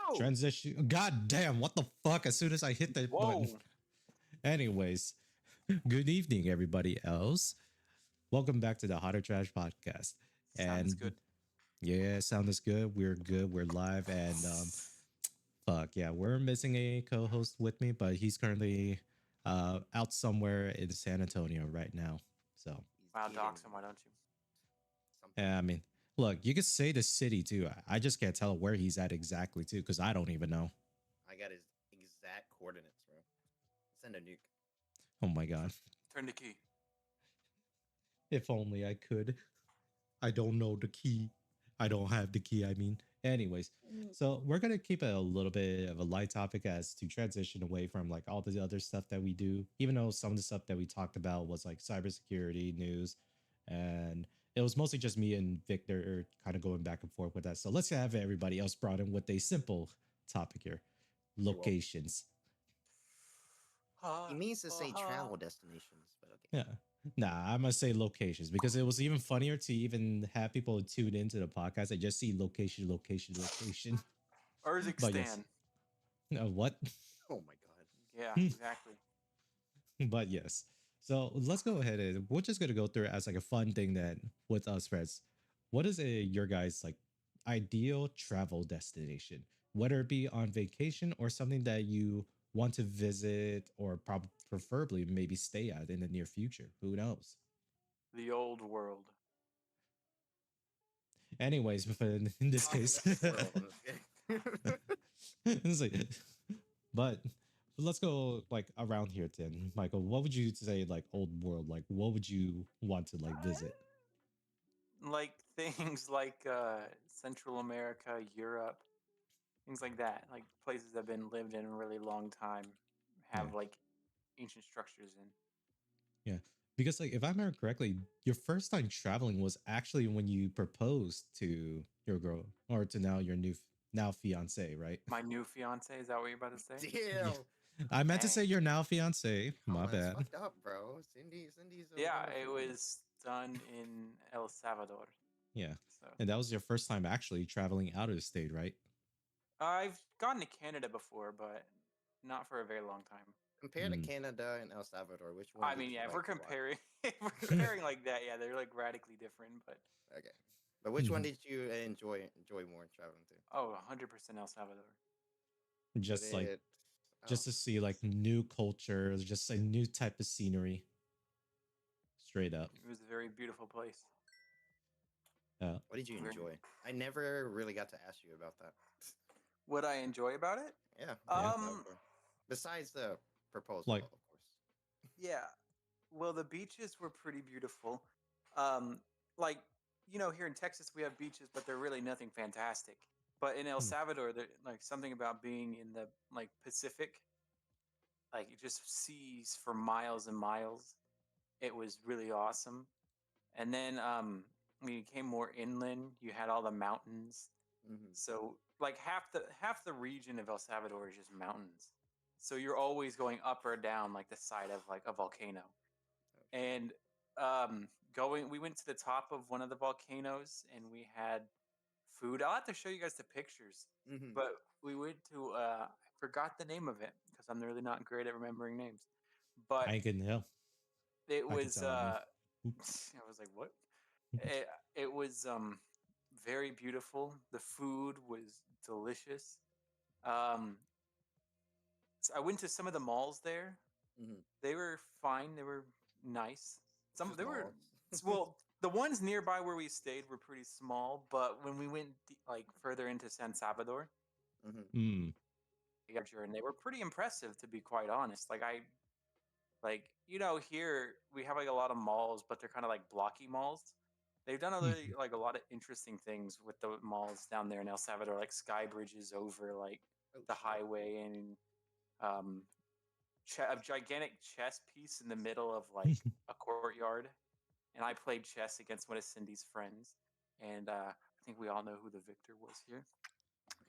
No. Transition. God damn, what the fuck? As soon as I hit that button. Whoa. Anyways, good evening, everybody else. Welcome back to the Hotter Trash podcast. Sounds And good. yeah, sound is good. We're good. We're live. And fuck yeah, we're missing a co-host with me, but he's currently out somewhere in San Antonio right now. So He's Wow, eating dox him, why don't you? something. yeah, I mean, look, you could say the city too. I just can't tell where he's at exactly too, because I don't even know. I got his exact coordinates, bro. Send a nuke. Oh my god. Turn the key. If only I could. I don't know the key. I don't have the key, I mean. Anyways, so we're going to keep it a little bit of a light topic as to transition away from like all the other stuff that we do, even though some of the stuff that we talked about was like cybersecurity news. And it was mostly just me and Victor kind of going back and forth with that. So let's have everybody else brought in with a simple topic here locations. He means to say travel destinations, but okay. Yeah. Nah, I'm gonna say locations because it was even funnier to even have people tune into the podcast and just see location. But yes. Urzikstan. What? Oh my god. Yeah, exactly. But yes. So let's go ahead and we're just gonna go through it as like a fun thing that with us friends. What is your guys like ideal travel destination? Whether it be on vacation or something that you want to visit or preferably maybe stay at in the near future. Who knows? The old world. Anyways, but in this case, it's like, but let's go like around here then. Michael, what would you say like old world? Like what would you want to like visit? Like things like Central America, Europe, things like that. Like places that have been lived in a really long time, have Yeah. like ancient structures in. Yeah. Because like if I remember correctly, your first time traveling was actually when you proposed to your girl or to now your now fiance, right? My new fiance, is that what you're about to say? Yeah. Damn. I meant to Dang. say your now fiance. My Oh, that's bad. fucked up, bro. Cindy's a Yeah, wonderful it woman. was done in El Salvador. Yeah. So And that was your first time actually traveling out of the state, right? I've gone to Canada before, but not for a very long time. Compared to Canada and El Salvador, which one I did mean, you yeah, if we're like more? comparing, if we're comparing like that, yeah, they're like radically different. But Okay. But which one did you enjoy more traveling to? oh, 100% El Salvador. Just like It, just to see like new cultures, just a new type of scenery. Straight up. It was a very beautiful place. what did you enjoy? I never really got to ask you about that. What I enjoy about it? Yeah. Besides the proposal, Like- of course. Yeah. Well, the beaches were pretty beautiful. Like, you know, here in Texas we have beaches, but they're really nothing fantastic. But in El Salvador, there like something about being in the like Pacific, like it just seas for miles and miles. It was really awesome. And then when you came more inland, you had all the mountains. Mhm. So like half the region of El Salvador is just mountains. So you're always going up or down like the side of like a volcano. And we went to the top of one of the volcanoes and we had food. I'll have to show you guys the pictures. Mhm. But we went to I forgot the name of it because I'm really not great at remembering names. But I can help. it I can was tell, I I was like, what? It was very beautiful. The food was delicious. So I went to some of the malls there. Mhm. They were fine. They were nice. Some Just they were malls. well. The ones nearby where we stayed were pretty small, but when we went like further into San Salvador, Mhm. and they were pretty impressive to be quite honest. Like you know here we have like a lot of malls, but they're kind of like blocky malls. They've done a really like a lot of interesting things with the malls down there in El Salvador, like sky bridges over like Oh, the shit. highway and um, a gigantic chess piece in the middle of like a courtyard. And I played chess against one of Cindy's friends, and I think we all know who the victor was here.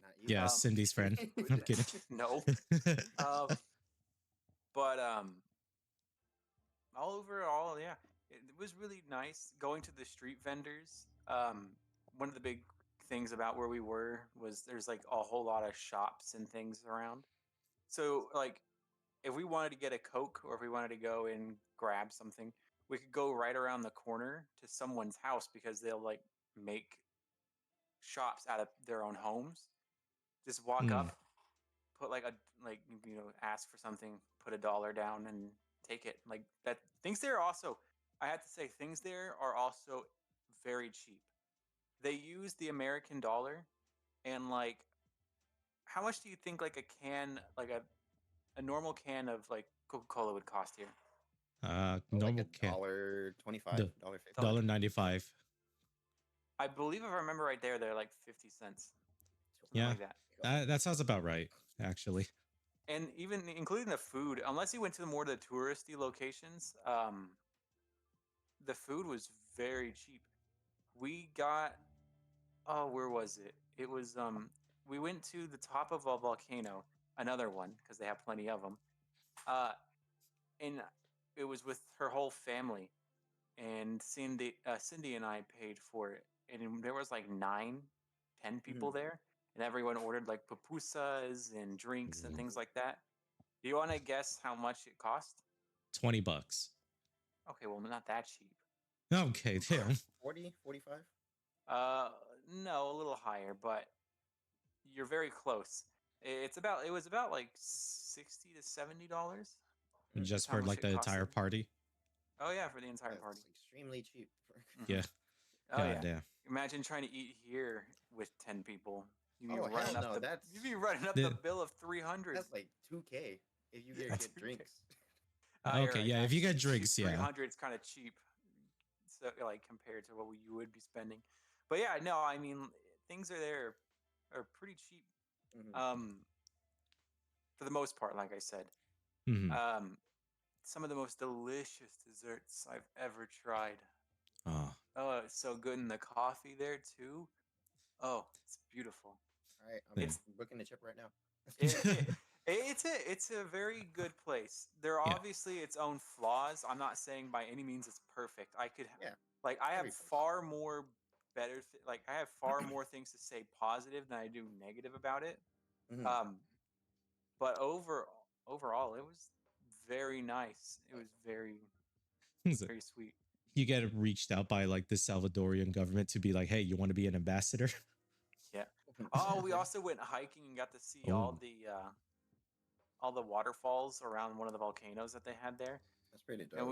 Not you. Yeah, Cindy's friend. I'm kidding. No. But all overall, yeah, it was really nice going to the street vendors. One of the big things about where we were was there's like a whole lot of shops and things around. So like if we wanted to get a Coke or if we wanted to go and grab something, we could go right around the corner to someone's house because they'll like make shops out of their own homes. Just walk Hmm. up, put like ask for something, put $1 down and take it. Like that things there also I have to say things there are also very cheap. They use the American dollar and like how much do you think like a can like a normal can of like Coca-Cola would cost here? Oh, like Normal a can. dollar The 25, dollar 50. Dollar. $1.95. I believe if I remember right there, they're like 50 cents, something Yeah, like that. that sounds about right, actually. And even including the food, unless you went to the more of the touristy locations, the food was very cheap. We got where was it? It was we went to the top of a volcano, another one because they have plenty of them. Uh, and it was with her whole family, and Cindy and I paid for it, and there was like 10 people Mhm. there, and everyone ordered like pupusas and drinks and Ooh, things like that. Do you want to guess how much it cost? $20. Okay, well, not that cheap. Okay, damn. 40, 45? Uh, no, a little higher, but you're very close. It was about like $60 to $70. That's Just how for much like it the entire costed. party. Oh yeah, for the entire party. That's extremely cheap. Hmm. Yeah. Oh God yeah. damn. Imagine trying to eat here with 10 people. Oh, hell no. You'd be running up the The, bill of 300. That's like 2K if you that's get 2K. drinks. You're okay. right. Yeah, if you get Actually, drinks, yeah. 300 is kind of cheap. So like compared to what you would be spending. But yeah, no, I mean things are there are pretty cheap. Mhm. Um, for the most part, like I said. Hmm. Um, some of the most delicious desserts I've ever tried. Oh, Oh, it's so good, and the coffee there too. Oh, it's beautiful. All right, I'm yeah. It's booking the trip right now. it's a very good place. There are Yeah. obviously its own flaws. I'm not saying by any means it's perfect. Yeah, Like I have every place. far more like I have far more things to say positive than I do negative about it. Mhm. Um, but overall, it was very nice. It was very So very sweet. you get reached out by like the Salvadorian government to be like, hey, you want to be an ambassador? Yeah. Oh, we also went hiking and got to see Oh, all the waterfalls around one of the volcanoes that they had there. That's pretty And dope.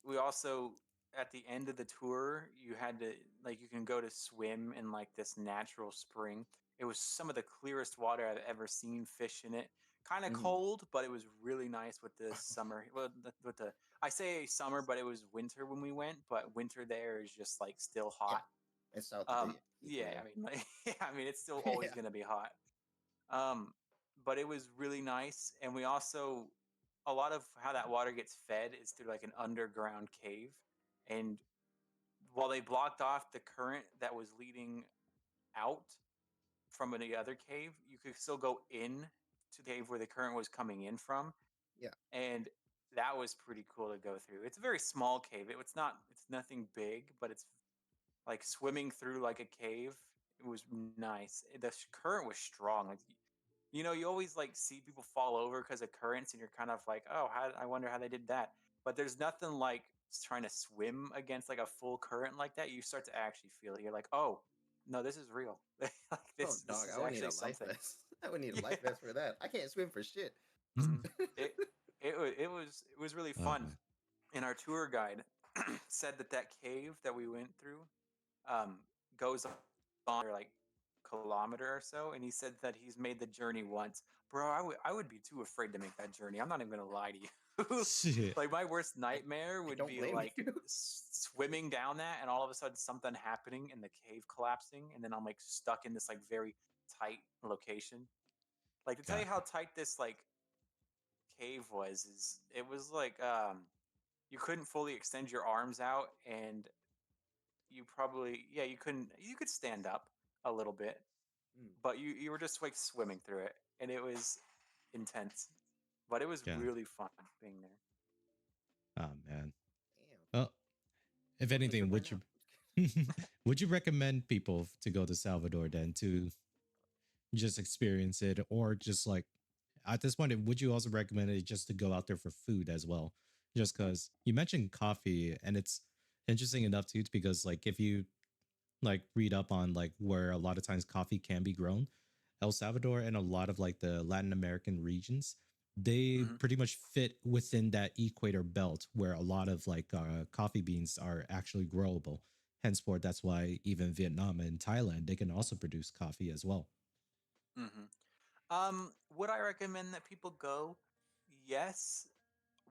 we also at the end of the tour, you had to like you can go to swim in like this natural spring. It was some of the clearest water I've ever seen fish in it. Kind of Mhm. cold, but it was really nice with the summer. Well, with the I say summer, but it was winter when we went. But winter there is just like still Yeah, hot. it's south of the Yeah, I equator. mean, like, yeah, I mean, it's still always Yeah. gonna be hot. Um, but it was really nice, and we also a lot of how that water gets fed is through like an underground cave, and while they blocked off the current that was leading out from any other cave, you could still go in to the cave where the current was coming in from, Yeah. and that was pretty cool to go through. It's a very small cave. It's nothing big, but it's like swimming through like a cave. It was nice. The current was strong. Like you always like see people fall over because of currents, and you're kind of like, oh, I wonder how they did that. But there's nothing like trying to swim against like a full current like that. You start to actually feel it. You're like, oh, no, this is real. Like Oh, this dog, is I would need a actually life something. vest. I would need a life Yeah. vest for that. I can't swim for shit. Mhm. It it was really oh fun. man. And our tour guide said that cave that we went through um, goes on like kilometer or so, and he said that he's made the journey once. Bro, I would be too afraid to make that journey. I'm not even gonna lie to you. Shit. Like my worst I, nightmare I would don't be blame like you. swimming down that, and all of a sudden something happening and the cave collapsing, and then I'm like stuck in this like very tight location. Like to tell you God. how tight this like cave was, is it was like you couldn't fully extend your arms out, and you probably you could stand up a little bit, Mm, but you were just like swimming through it, and it was intense, but it was God. really fun being there. Oh man. damn. Well, if Book the anything, trip right which now. Would you recommend people to go to Salvador then to just experience it, or just like at this point, would you also recommend it just to go out there for food as well? Just because you mentioned coffee, and it's interesting enough too, because like if you like read up on like where a lot of times coffee can be grown, El Salvador and a lot of like the Latin American regions, they Hmm. pretty much fit within that equator belt where a lot of like coffee beans are actually growable. Henceforth, that's why even Vietnam and Thailand, they can also produce coffee as well. Hmm. Would I recommend that people go? Yes,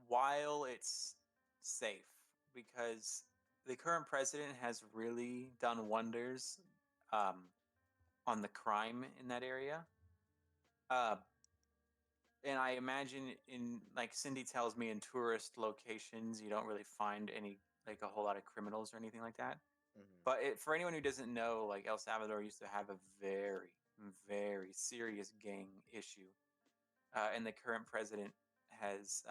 while it's safe, because the current president has really done wonders um, on the crime in that area. Uh, and I imagine in like Cindy tells me in tourist locations, you don't really find any like a whole lot of criminals or anything like that. Hmm. But for anyone who doesn't know, like El Salvador used to have a very, very serious gang issue, and the current president has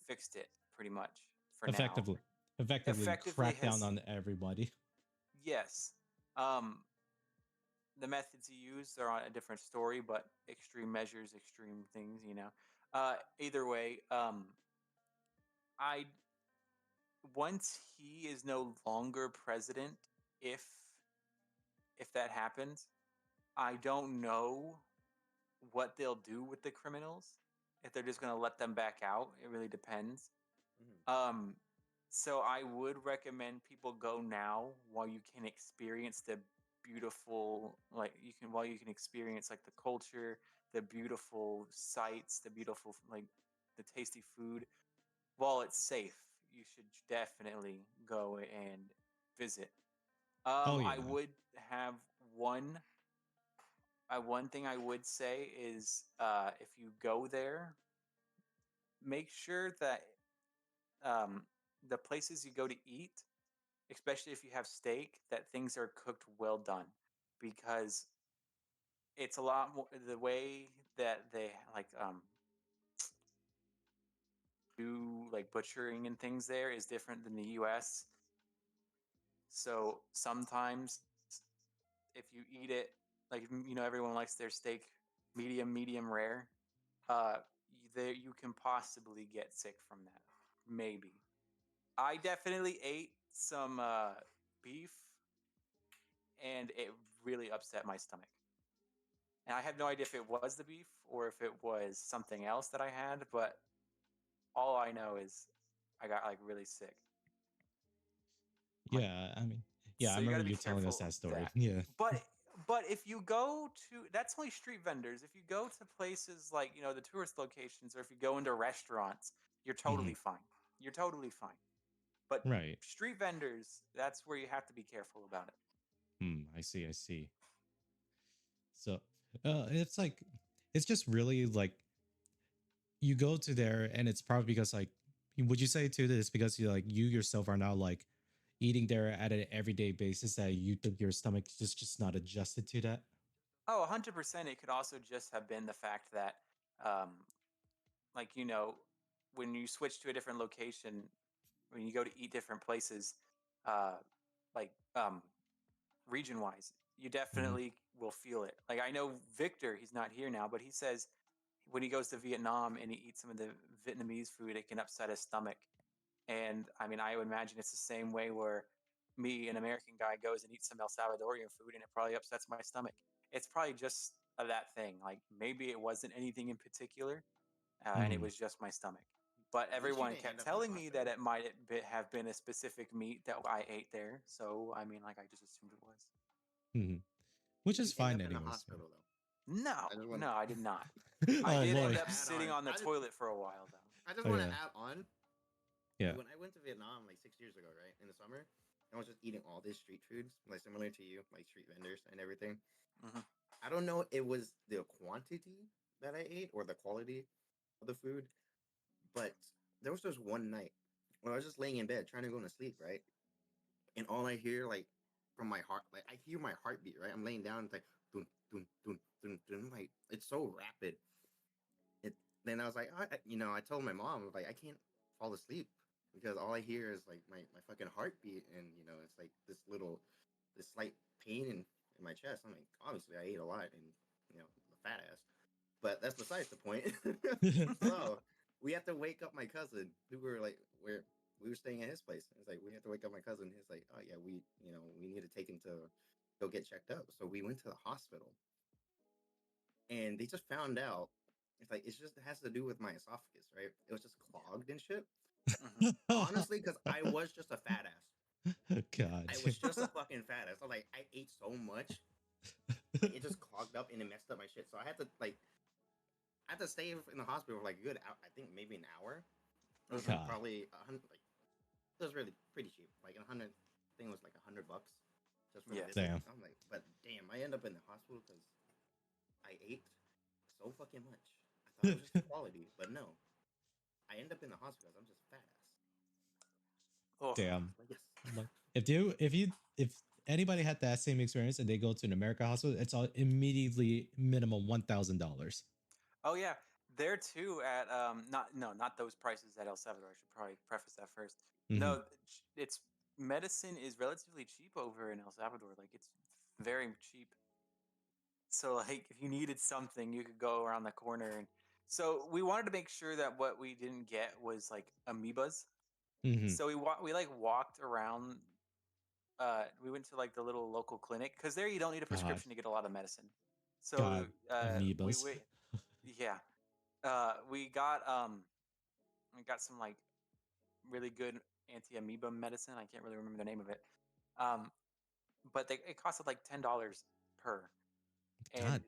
fixed it pretty much for now. Effectively, effectively Effectively, crack down has on everybody. yes. Um, the methods he used are on a different story, but extreme measures, extreme things, you know. Either way, I once he is no longer president, if if that happens, I don't know what they'll do with the criminals. If they're just going to let them back out, it really depends. Hmm. Um, so I would recommend people go now while you can experience the beautiful, like you can while you can experience like the culture, the beautiful sights, the beautiful like the tasty food. While it's safe, you should definitely go and visit. Oh I yeah. would have one thing I would say is if you go there, make sure that um, the places you go to eat, especially if you have steak, that things are cooked well done, because it's a lot more the way that they like do like butchering and things there is different than the US. So sometimes if you eat it, like everyone likes their steak medium rare, there you can possibly get sick from that. Maybe. I definitely ate some beef, and it really upset my stomach. And I have no idea if it was the beef or if it was something else that I had, but all I know is I got like really sick. Like, Yeah, I mean, yeah, I so you got remember to be you telling us careful of that story. that. Yeah. But if you go to that's only street vendors. If you go to places like the tourist locations, or if you go into restaurants, you're Hmm. totally fine. You're totally fine. But Right. street vendors, that's where you have to be careful about it. I see. I see. So, it's like, it's just really like you go to there, and it's probably because like, would you say too that it's because you yourself are now like eating there at an everyday basis that you think your stomach is just not adjusted to that? Oh, 100%. It could also just have been the fact that, um, like, when you switch to a different location, when you go to eat different places, uh, like region wise, you Hmm. definitely will feel it. Like, I know Victor, he's not here now, but he says when he goes to Vietnam and he eats some of the Vietnamese food, it can upset his stomach. And I mean, I would imagine it's the same way where me, an American guy, goes and eats some El Salvadorian food, and it probably upsets my stomach. It's probably just that thing. Like maybe it wasn't anything in particular, and it Hmm. was just my stomach. But At least you everyone didn't kept end up in the teling me that hospital. it might have been a specific meat that I ate there. So I mean, like I just assumed it was. Hmm. Which Did is you end fine up in the anyways. Yeah. hospital though? No, I just want. no, I did not. I Oh I did just want end boy. to up add sitting on. on the toilet for a while, though. I just Oh want to yeah. add on. Yeah. When I went to Vietnam like 6 years ago, right in the summer, I was just eating all these street foods, like similar to you, like street vendors and everything. Hmm. I don't know it was the quantity that I ate or the quality of the food, but there was just one night when I was just laying in bed trying to go to sleep, right? And all I hear like from my heart, like I hear my heartbeat, right? I'm laying down, it's like dun dun dun dun dun, like it's so rapid. It then I was like, I told my mom like I can't fall asleep because all I hear is like my fucking heartbeat, and it's like this little this slight pain in my chest. I'm like, obviously, I ate a lot and, a fat ass. But that's besides the point. So we have to wake up my cousin, who were like, where we were staying at his place. It's like, we have to wake up my cousin. He's like, oh, yeah, we need to take him to go get checked out. So we went to the hospital and they just found out it's like, it has to do with my esophagus, right? It was just clogged and shit. Mhm. Honestly, because I was just a fat ass. God. I was just a fucking fat ass. I'm like, I ate so much. Like, it just clogged up and it messed up my shit. So I had to stay in the hospital for like a good hour, I think maybe an hour. It was like God. probably like it was really pretty cheap. Like $100, I think it was like $100 just for the Yeah. visit. Damn. I'm like, but damn, I end up in the hospital because I ate so fucking much. I thought it was just the quality, but no. I end up in the hospital because I'm just fat ass. Oh, Damn. But yes. Like, if anybody had that same experience and they go to an American hospital, it's all immediately minimum $1,000. oh yeah. There too at not those prices at El Salvador. I should probably preface that first. Mhm. No, it's medicine is relatively cheap over in El Salvador. Like it's very cheap. So like if you needed something, you could go around the corner and so we wanted to make sure that what we didn't get was like amoebas. Mhm. So we like walked around we went to like the little local clinic because there you don't need a God. prescription to get a lot of medicine. So God. we Amoebas. wait yeah. We got some like really good anti-amoeba medicine. I can't really remember the name of it. Um but it costed like $10 per. God. And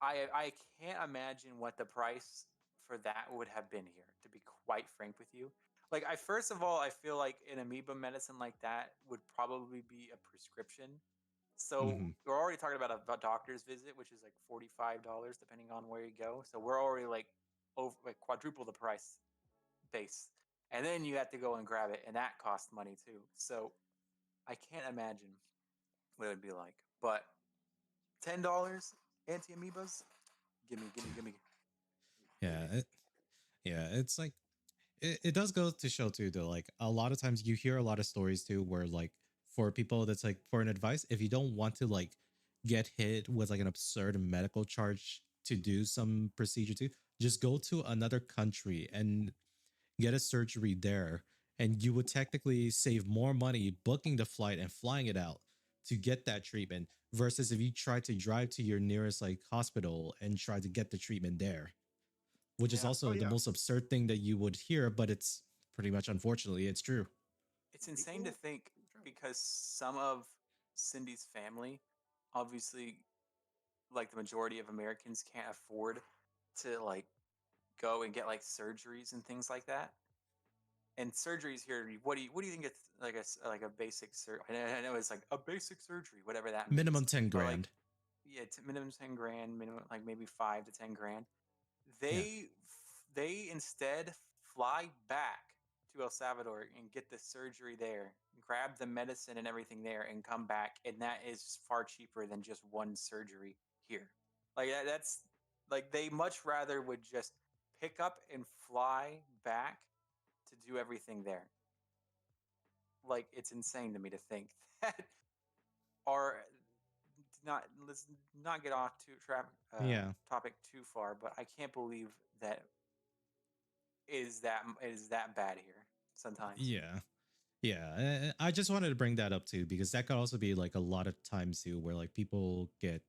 I can't imagine what the price for that would have been here, to be quite frank with you. Like I first of all, I feel like an amoeba medicine like that would probably be a prescription. So Mhm. we're already talking about a doctor's visit, which is like $45 depending on where you go. So we're already like over like quadruple the price base. And then you have to go and grab it, and that costs money too. So I can't imagine what it would be like. But $10 anti amoebas? Give me. Yeah. Yeah. It's like it does go to show too though, like a lot of times you hear a lot of stories too where like for people that's like for an advice, if you don't want to like get hit with like an absurd medical charge to do some procedure too, just go to another country and get a surgery there, and you would technically save more money booking the flight and flying it out to get that treatment versus if you try to drive to your nearest like hospital and try to get the treatment there, which is Yeah. Oh also the yeah. most absurd thing that you would hear, but it's pretty much unfortunately it's true. It's insane to People think travel. because some of Cindy's family, obviously, like the majority of Americans, can't afford to like go and get like surgeries and things like that. And surgeries here, what do you think it's like like a basic surgery? I know it's like a basic surgery, whatever that means. Minimum 10 But like, grand. yeah, it's minimum 10 grand, minimum like maybe 5 to 10 grand. Yeah. They instead fly back to El Salvador and get the surgery there, grab the medicine and everything there, and come back, and that is far cheaper than just one surgery here. Like that's like they much rather would just pick up and fly back to do everything there. Like it's insane to me to think that our not let's not get off to Yeah. topic too far, but I can't believe that is that bad here sometimes. Yeah. Yeah, I just wanted to bring that up too because that could also be like a lot of times too where like people get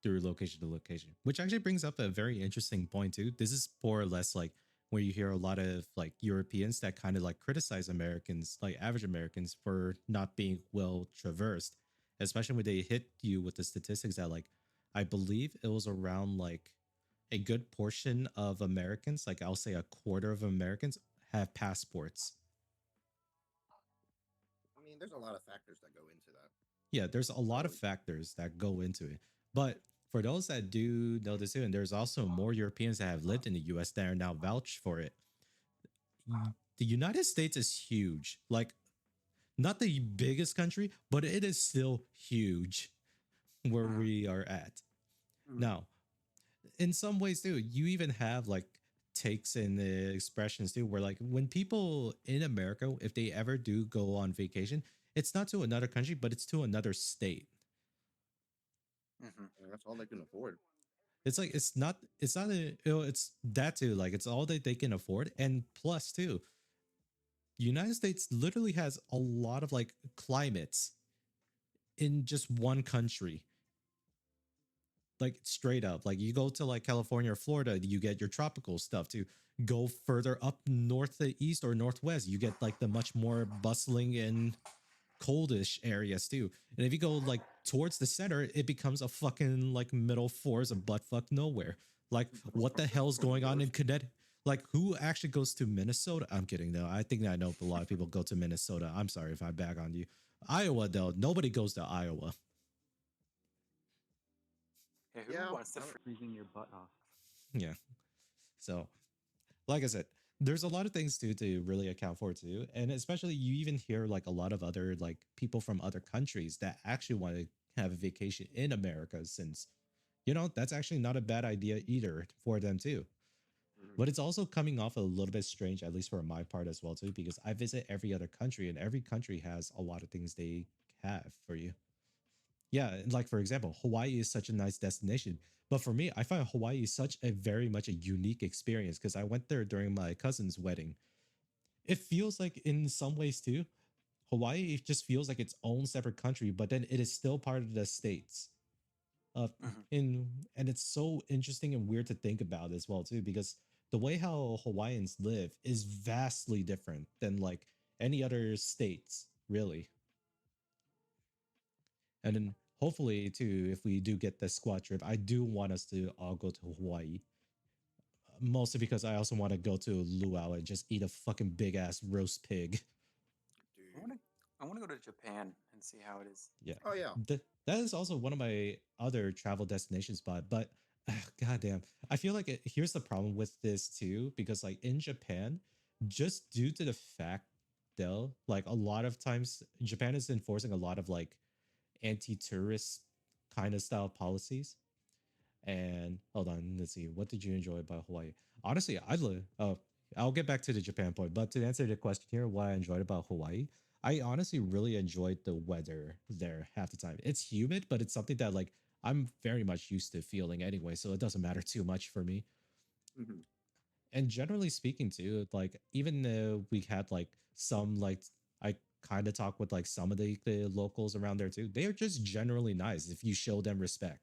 through location to location, which actually brings up a very interesting point too. This is more or less like where you hear a lot of like Europeans that kind of like criticize Americans, like average Americans, for not being well traversed, especially when they hit you with the statistics that like I believe it was around like a good portion of Americans, like I'll say a quarter of Americans, have passports. I mean, there's a lot of factors that go into that. Yeah, there's a lot of So factors that go into it. But for those that do know this too, and there's also more Europeans that have lived in the US that are now vouched for it. The United States is huge. Like, not the biggest country, but it is still huge where Mm, we are at. mm, Now, in some ways too, you even have like takes and expressions too, where like when people in America, if they ever do go on vacation, it's not to another country, but it's to another state. Hmm. And that's all they can afford. It's like it's that too. Like it's all that they can afford, and plus too, United States literally has a lot of like climates in just one country. Like straight up, like you go to like California or Florida, you get your tropical stuff. To go further up north to east or northwest, you get like the much more bustling and coldish areas too. And if you go like towards the center, it becomes a fucking like middle forest of buttfuck nowhere. Like what the hell's Of going on in course. Connecticut? Like who actually goes to Minnesota? I'm kidding though. I think I know a lot of people go to Minnesota. I'm sorry if I bag on you. Iowa though, nobody goes to Iowa. Yeah, who Yeah, wants to freezing your butt off? Yeah. So like I said, there's a lot of things too to really account for too, and especially you even hear like a lot of other like people from other countries that actually want to have a vacation in America, since that's actually not a bad idea either for them too. Mhm. But it's also coming off a little bit strange, at least for my part as well too, because I visit every other country and every country has a lot of things they have for you. Yeah, like for example, Hawaii is such a nice destination. But for me, I find Hawaii such a very much a unique experience because I went there during my cousin's wedding. It feels like in some ways too, Hawaii just feels like its own separate country, but then it is still part of the states. Uh, Hmm. and it's so interesting and weird to think about as well too, because the way how Hawaiians live is vastly different than like any other states, really. And then hopefully too, if we do get this squad trip, I do want us to all go to Hawaii. Mostly because I also want to go to Luau and just eat a fucking big ass roast pig. I Dude. want to. I want to go to Japan and see how it is. Yeah. Oh yeah. That is also one of my other travel destination spot, but goddamn, I feel like here's the problem with this too, because like in Japan, just due to the fact though, like a lot of times Japan is enforcing a lot of like anti-tourist kind of style policies. And hold on, let's see. What did you enjoy about Hawaii? Honestly, I'll get back to the Japan point, but to answer the question here, what I enjoyed about Hawaii, I honestly really enjoyed the weather there half the time. It's humid, but it's something that like I'm very much used to feeling anyway, so it doesn't matter too much for me. Mhm. And generally speaking, too, like even though we had like some like I kind of talk with like some of the locals around there too, they are just generally nice if you show them respect.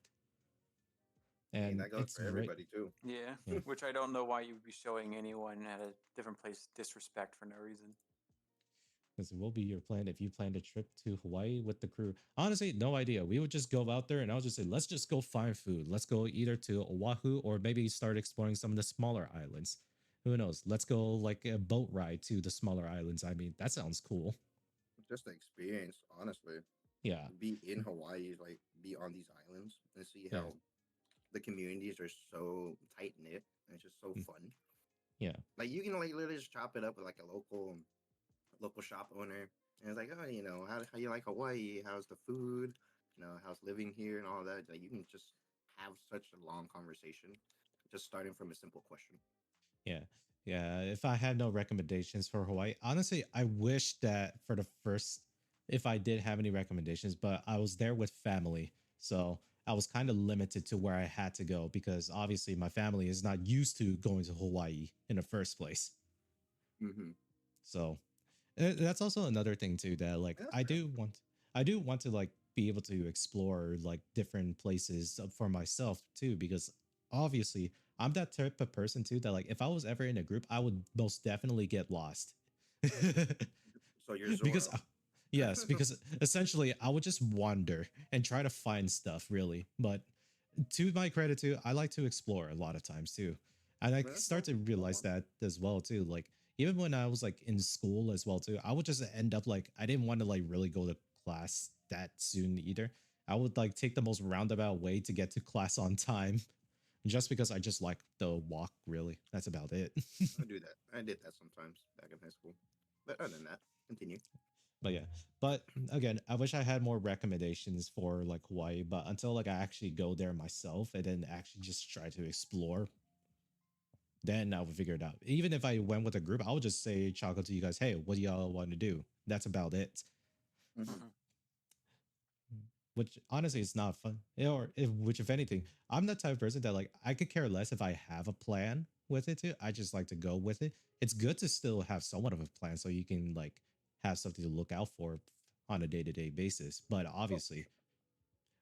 I mean, And that goes it's for right. everybody too. Yeah, Yeah. which I don't know why you would be showing anyone at a different place disrespect for no reason. This will be your plan if you planned a trip to Hawaii with the crew. Honestly, no idea. We would just go out there and I'll just say, let's just go find food. Let's go either to Oahu or maybe start exploring some of the smaller islands. Who knows? Let's go like a boat ride to the smaller islands. I mean, that sounds cool. Just the experience, honestly. Yeah. Be in Hawaii, like be on these islands and see Yeah. how the communities are so tight knit and it's just so Mm. fun. Yeah. Like you can like literally just chop it up with like a local shop owner. And it's like, oh, how you like Hawaii? How's the food? How's living here and all that. Like you can just have such a long conversation, just starting from a simple question. Yeah. Yeah. If I had no recommendations for Hawaii, honestly, I wish that for the first, if I did have any recommendations, but I was there with family. So I was kind of limited to where I had to go because obviously my family is not used to going to Hawaii in the first place. Mm-hmm. So that's also another thing too that like That's I do want to like be able to explore like different places for myself too, because obviously I'm that type of person too that like if I was ever in a group I would most definitely get lost. so you're Because Zorro. yes, because essentially I would just wander and try to find stuff really. But to my credit too, I like to explore a lot of times too. And I That's start to realize fun. that as well too. Like even when I was like in school as well too, I would just end up like I didn't want to like really go to class that soon either. I would like take the most roundabout way to get to class on time just because I just like the walk really. That's about it. I do that. I did that sometimes back in high school. But other than that, continue. But yeah, but again, I wish I had more recommendations for like Hawaii, but until like I actually go there myself and then actually just try to explore, then I would figure it out. Even if I went with a group, I would just say, Choco, to you guys, hey, what do y'all want to do? That's about it. Hmm. Mhm. Which honestly is not fun. Or which if anything, I'm the type of person that like I could care less if I have a plan with it too. I just like to go with it. It's good to still have somewhat of a plan so you can like have something to look out for on a day-to-day basis. But Oh, for sure.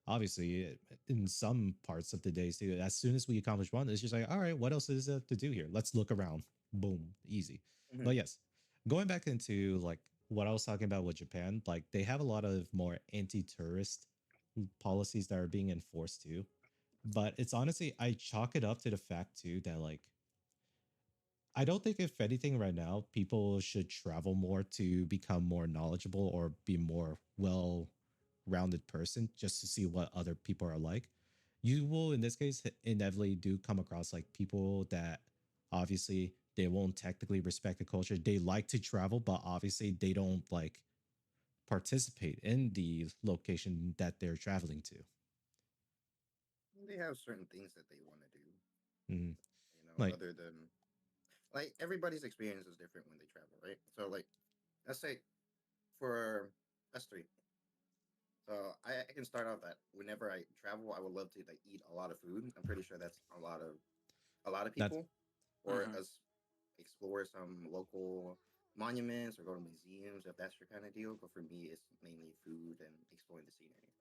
obviously in some parts of the days too, as soon as we accomplish one, it's just like, all right, what else is there to do here? Let's look around. Boom, easy. Hmm. But yes, going back into like what I was talking about with Japan, like they have a lot of more anti-tourist policies that are being enforced too. But it's honestly, I chalk it up to the fact too that like I don't think if anything right now, people should travel more to become more knowledgeable or be more well rounded person just to see what other people are like. You will in this case inevitably do come across like people that obviously they won't technically respect the culture. They like to travel, but obviously they don't like participate in the location that they're traveling to. They have certain things that they want to do, Mhm. Like other than like everybody's experience is different when they travel, right? So like, let's say for us three, so I can start off that whenever I travel, I would love to like eat a lot of food. I'm pretty sure that's a lot of that's people, or Mhm. us explore some local monuments or go to museums if that's your kind of deal. But for me, it's mainly food and exploring the scenery.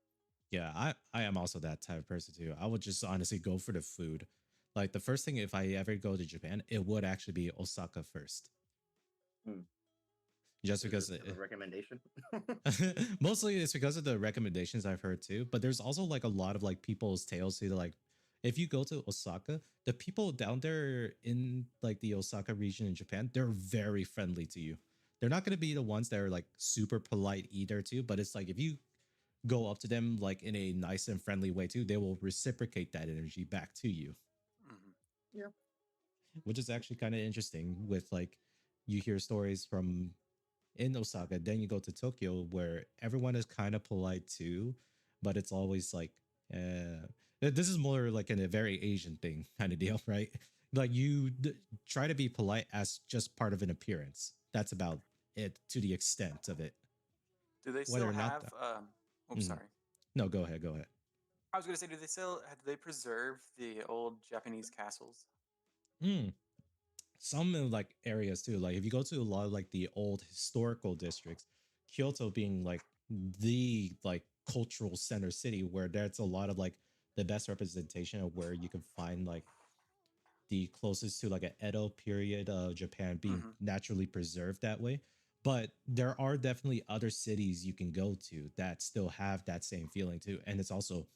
yeah, I am also that type of person too. I would just honestly go for the food. Like the first thing if I ever go to Japan, it would actually be Osaka first. Hmm. Just Is because this a recommendation? mostly it's because of the recommendations I've heard too. But there's also like a lot of like people's tales too. Like if you go to Osaka, the people down there in like the Osaka region in Japan, they're very friendly to you. They're not gonna be the ones that are like super polite either too. But it's like if you go up to them like in a nice and friendly way too, they will reciprocate that energy back to you, Mhm. Yeah. which is actually kind of interesting. With like you hear stories from in Osaka, then you go to Tokyo where everyone is kind of polite too, but it's always like, this is more like a very Asian thing kind of deal, right? Like try to be polite as just part of an appearance. That's about it to the extent of it. Do they Whether still or not have? that. Oh, Mhm. sorry. No, go ahead, go ahead. I was gonna say, do they preserve the old Japanese castles? Mm. Some in like areas too. Like if you go to a lot of like the old historical districts, Kyoto being like the like cultural center city where there's a lot of like the best representation of where you can find like the closest to like an Edo period of Japan being Hmm. naturally preserved that way. But there are definitely other cities you can go to that still have that same feeling too. And it's also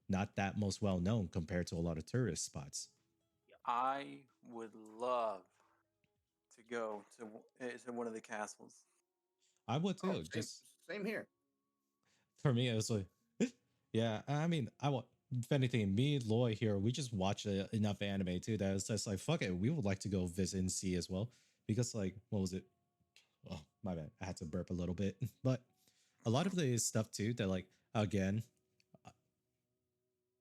not that most well known compared to a lot of tourist spots. I would love to go to one of the castles. I would Oh, too. same Just same here. for me, it was like, yeah. I mean, I want. If anything, me, and Loy here, we just watch enough anime too that it's just like, fuck it, we would like to go visit and see as well. Because like, what was it? Oh, my bad. I had to burp a little bit, but a lot of the stuff too that like again,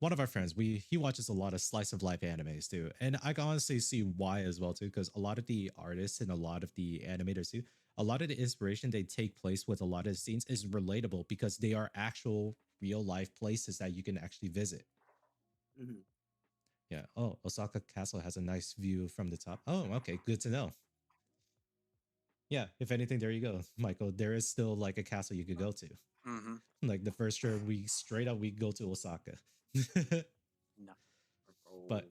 one of our friends, we he watches a lot of slice of life animes too, and I can honestly see why as well too, because a lot of the artists and a lot of the animators too, a lot of the inspiration they take place with a lot of the scenes is relatable because they are actual real life places that you can actually visit. Hmm. Yeah. Oh, Osaka Castle has a nice view from the top. Oh, okay, good to know. Yeah. If anything, there you go, Michael. There is still like a castle you could go to. Hmm. Like the first trip, we straight up we go to Osaka. No. but Oh,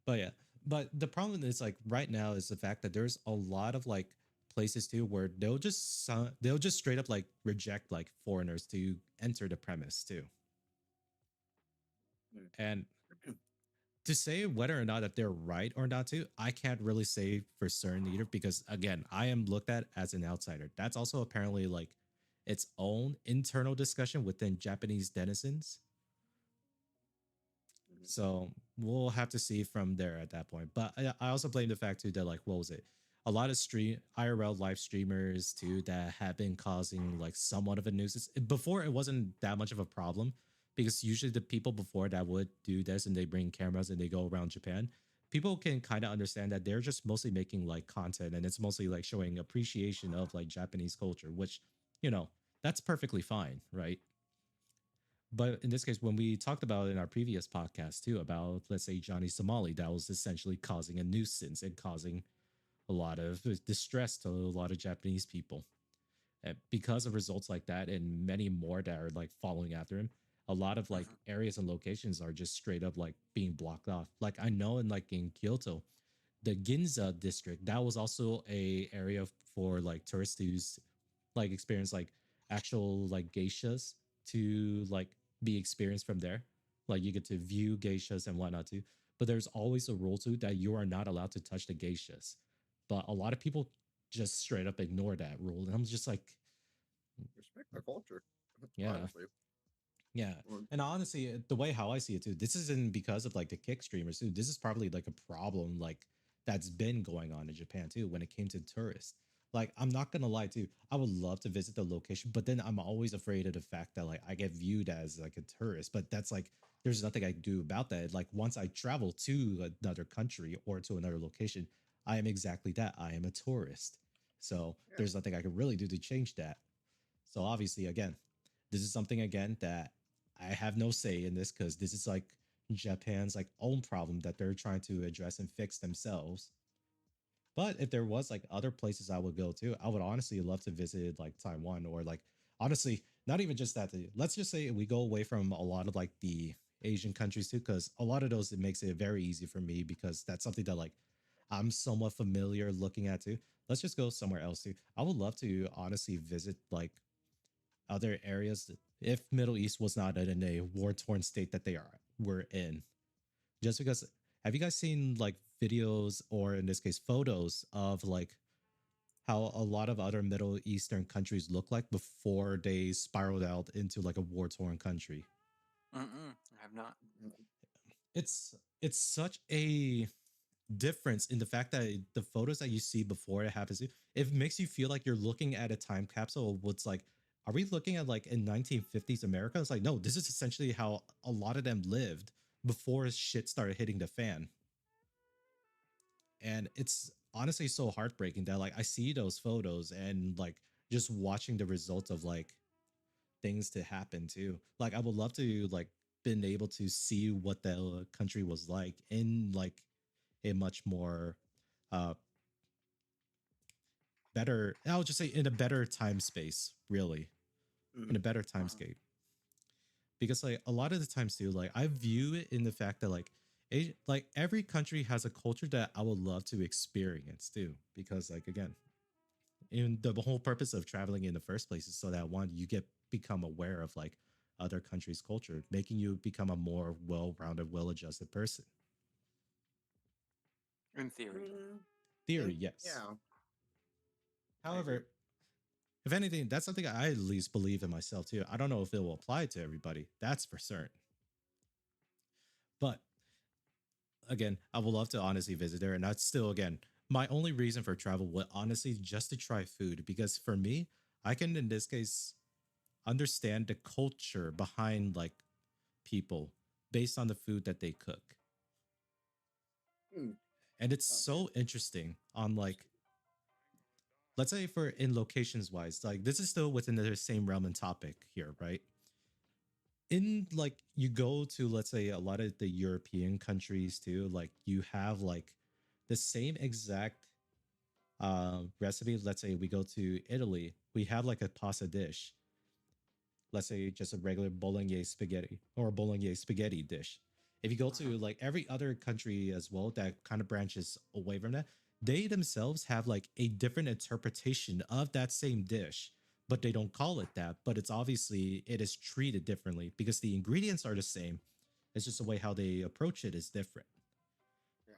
But yeah, but the problem is like right now is the fact that there's a lot of like places too where they'll just straight up like reject like foreigners to enter the premise too. mm. And to say whether or not that they're right or not too, I can't really say for certain either because again, I am looked at as an outsider. That's also apparently like its own internal discussion within Japanese denizens. Mhm. So we'll have to see from there at that point. But I also blame the fact too that like what was it? A lot of stream IRL live streamers too that have been causing like somewhat of a nuisance. Before it wasn't that much of a problem because usually the people before that would do this and they bring cameras and they go around Japan. People can kind of understand that they're just mostly making like content and it's mostly like showing appreciation of like Japanese culture, which you know That's perfectly fine, right? But in this case, when we talked about in our previous podcast too about, let's say, Johnny Somali, that was essentially causing a nuisance and causing a lot of distress to a lot of Japanese people. And because of results like that and many more that are like following after him, a lot of like Mhm. areas and locations are just straight up like being blocked off. Like I know in like in Kyoto, the Ginza district, that was also a area for like tourists to like experience like actual like geishas to like be experienced from there. Like you get to view geishas and whatnot too. But there's always a rule too that you are not allowed to touch the geishas. But a lot of people just straight up ignore that rule. And I'm just like, Respect the culture. yeah, Honestly. yeah. Well, And honestly, the way how I see it too, this isn't because of like the kick streamers too. This is probably like a problem like that's been going on in Japan too when it came to tourists. Like I'm not gonna lie too, I would love to visit the location, but then I'm always afraid of the fact that like I get viewed as like a tourist. But that's like there's nothing I can do about that. Like once I travel to another country or to another location, I am exactly that. I am a tourist. So yeah. there's nothing I can really do to change that. So obviously, again, this is something again that I have no say in this because this is like Japan's like own problem that they're trying to address and fix themselves. But if there was like other places I would go to, I would honestly love to visit like Taiwan or like honestly, not even just that. Let's just say we go away from a lot of like the Asian countries too, because a lot of those it makes it very easy for me because that's something that like I'm somewhat familiar looking at too. Let's just go somewhere else too. I would love to honestly visit like other areas if Middle East was not in a war torn state that they are were in. Just because have you guys seen like videos or in this case photos of like how a lot of other Middle Eastern countries look like before they spiraled out into like a war torn country? I have not. It's such a difference in the fact that the photos that you see before it happens, it makes you feel like you're looking at a time capsule of what's like, are we looking at like in 1950s America? It's like, no, this is essentially how a lot of them lived before shit started hitting the fan. And it's honestly so heartbreaking that like I see those photos and like just watching the results of like things to happen too. Like I would love to like been able to see what the country was like in like a much more uh better, I'll just say in a better time space, really. In a Mhm. better Mhm. timescape. Because like a lot of the times too, like I view it in the fact that like like every country has a culture that I would love to experience too. Because like again, in the whole purpose of traveling in the first place is so that one, you get become aware of like other countries' culture, making you become a more well-rounded, well-adjusted person. In theory, Mm, Theory, and yes. yeah, I agree. However, if anything, that's something I at least believe in myself too. I don't know if it will apply to everybody. That's for certain. But again, I would love to honestly visit there. And that's still, again, my only reason for travel would honestly just to try food. Because for me, I can, in this case, understand the culture behind like people based on the food that they cook. Hmm. And it's Oh man. so interesting on like, let's say for in locations wise, like this is still within the same realm and topic here, right? In like you go to let's say a lot of the European countries too, like you have like the same exact recipe. Let's say we go to Italy, we have like a pasta dish. Let's say just a regular bolognese spaghetti or a bolognese spaghetti dish. If you go Mhm. to like every other country as well that kind of branches away from that, they themselves have like a different interpretation of that same dish, but they don't call it that. But it's obviously it is treated differently because the ingredients are the same. It's just the way how they approach it is different. Yeah.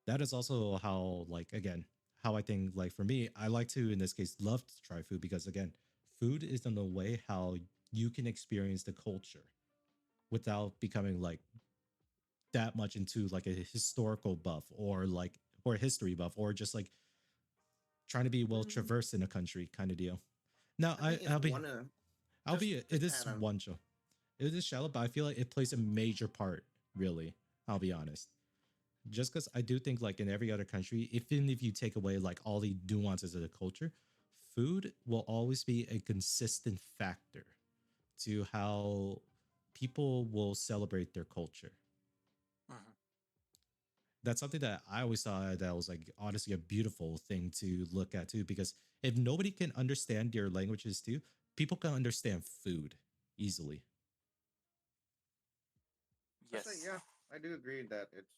That is also how like again how I think like for me I like to in this case love to try food because again food is in the way how you can experience the culture without becoming like that much into like a historical buff or like or a history buff or just like trying to be well Mm, traversed in a country kind of deal. Now I think it's I'll be one of I'll just be it to is add on. one show. It is shallow, but I feel like it plays a major part, really. I'll be honest. Just because I do think like in every other country, even if you take away like all the nuances of the culture, food will always be a consistent factor to how people will celebrate their culture. Mhm. That's something that I always thought that was like honestly a beautiful thing to look at too. Because if nobody can understand your languages too, people can understand food easily. Actually, Yes. yeah, I do agree that it's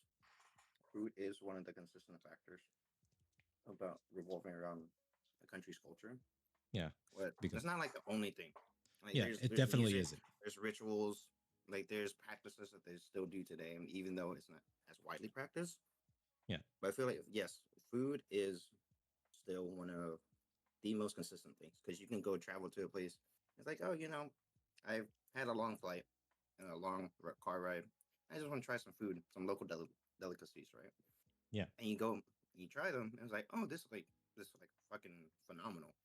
food is one of the consistent factors about revolving around a country's culture. Yeah, But because it's not like the only thing. Like yeah, it there's definitely music, isn't. there's rituals, like there's practices that they still do today, and even though it's not as widely practiced, Yeah, but I feel like yes, food is still one of the most consistent things because you can go travel to a place. It's like, oh, I've had a long flight and a long car ride. I just want to try some food, some local delicacies, right? yeah, And you go, you try them, and it's like, oh, this is like fucking phenomenal.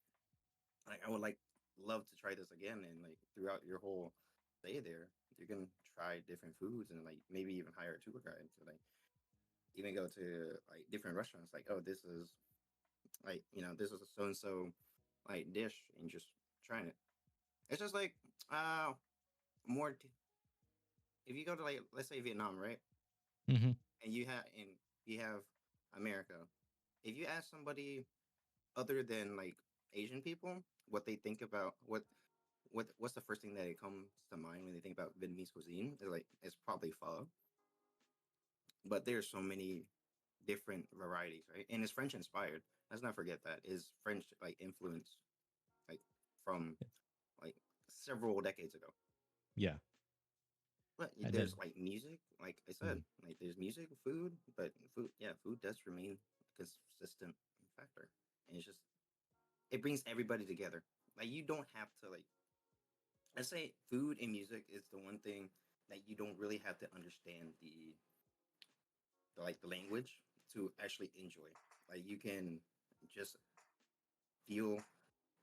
Like I would like love to try this again, and like throughout your whole stay there, you can try different foods and like maybe even hire a tour guide to like even go to like different restaurants. Like, oh, this is like this is a so and so like dish, and just trying it. It's just like uh more. If you go to like let's say Vietnam, right, hmm and you have America. If you ask somebody other than like Asian people what they think about what's the first thing that it comes to mind when they think about Vietnamese cuisine? Is like it's probably pho, but there's so many different varieties, right? And it's French inspired. Let's not forget that is French like influence like from like several decades ago. yeah, But and there's then like music, like I mhm. said, like there's music, food, but food, yeah, food does remain a consistent factor, and it's just it brings everybody together. Like you don't have to like I say food and music is the one thing that you don't really have to understand the language to actually enjoy. Like you can just feel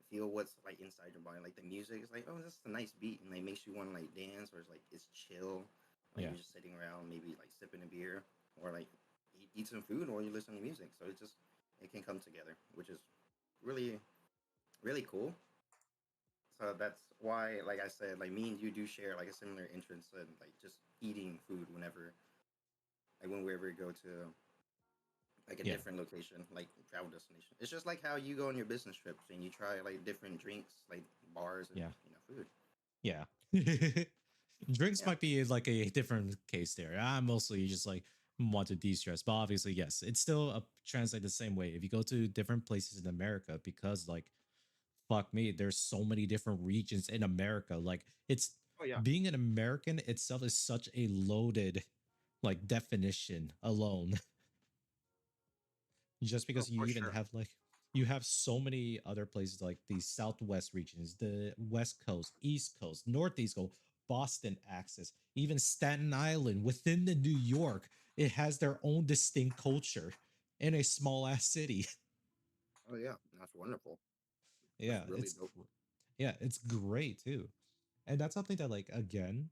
feel what's like inside your body. Like the music is like, oh, that's a nice beat, and like makes you want to like dance, or it's like it's chill. Like Yeah, you're just sitting around, maybe like sipping a beer, or like eat some food, or you listen to music. So it can come together, which is really really cool. So that's why, like I said, like me and you do share like a similar interest in like just eating food whenever, like whenever we go to like a yeah, different location, like travel destination. It's just like how you go on your business trips and you try like different drinks, like bars and yeah, food. yeah. Drinks Yeah. might be like a different case there. I mostly just like want to de-stress, but obviously, yes, it's still translate the same way. If you go to different places in America, because like fuck me, there's so many different regions in America. Like it's Oh yeah. being an American itself is such a loaded like definition alone. Just Oh, because you for even sure. have like you have so many other places like the Southwest regions, the West Coast, East Coast, Northeast Coast, Boston axis, even Staten Island within the New York. It has their own distinct culture in a small ass city. Oh yeah. That's wonderful. That's Yeah, really dope. yeah, it's great too. And that's something that like again,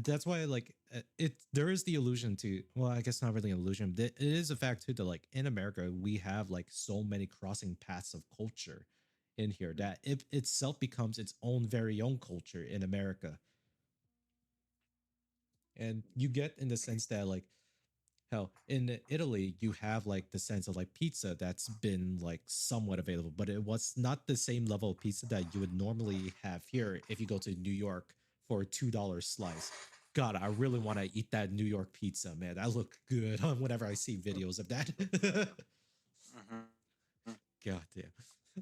that's why like it there is the illusion to, well, I guess not really an illusion, but it is a fact too that like in America we have like so many crossing paths of culture in here Mm. that it itself becomes its own very own culture in America. And you get in the sense that like hell, in Italy, you have like the sense of like pizza that's been like somewhat available, but it was not the same level of pizza that you would normally have here if you go to New York for a $2 slice. God, I really want to eat that New York pizza, man. That look good whenever I see videos of that. Mhm. God damn.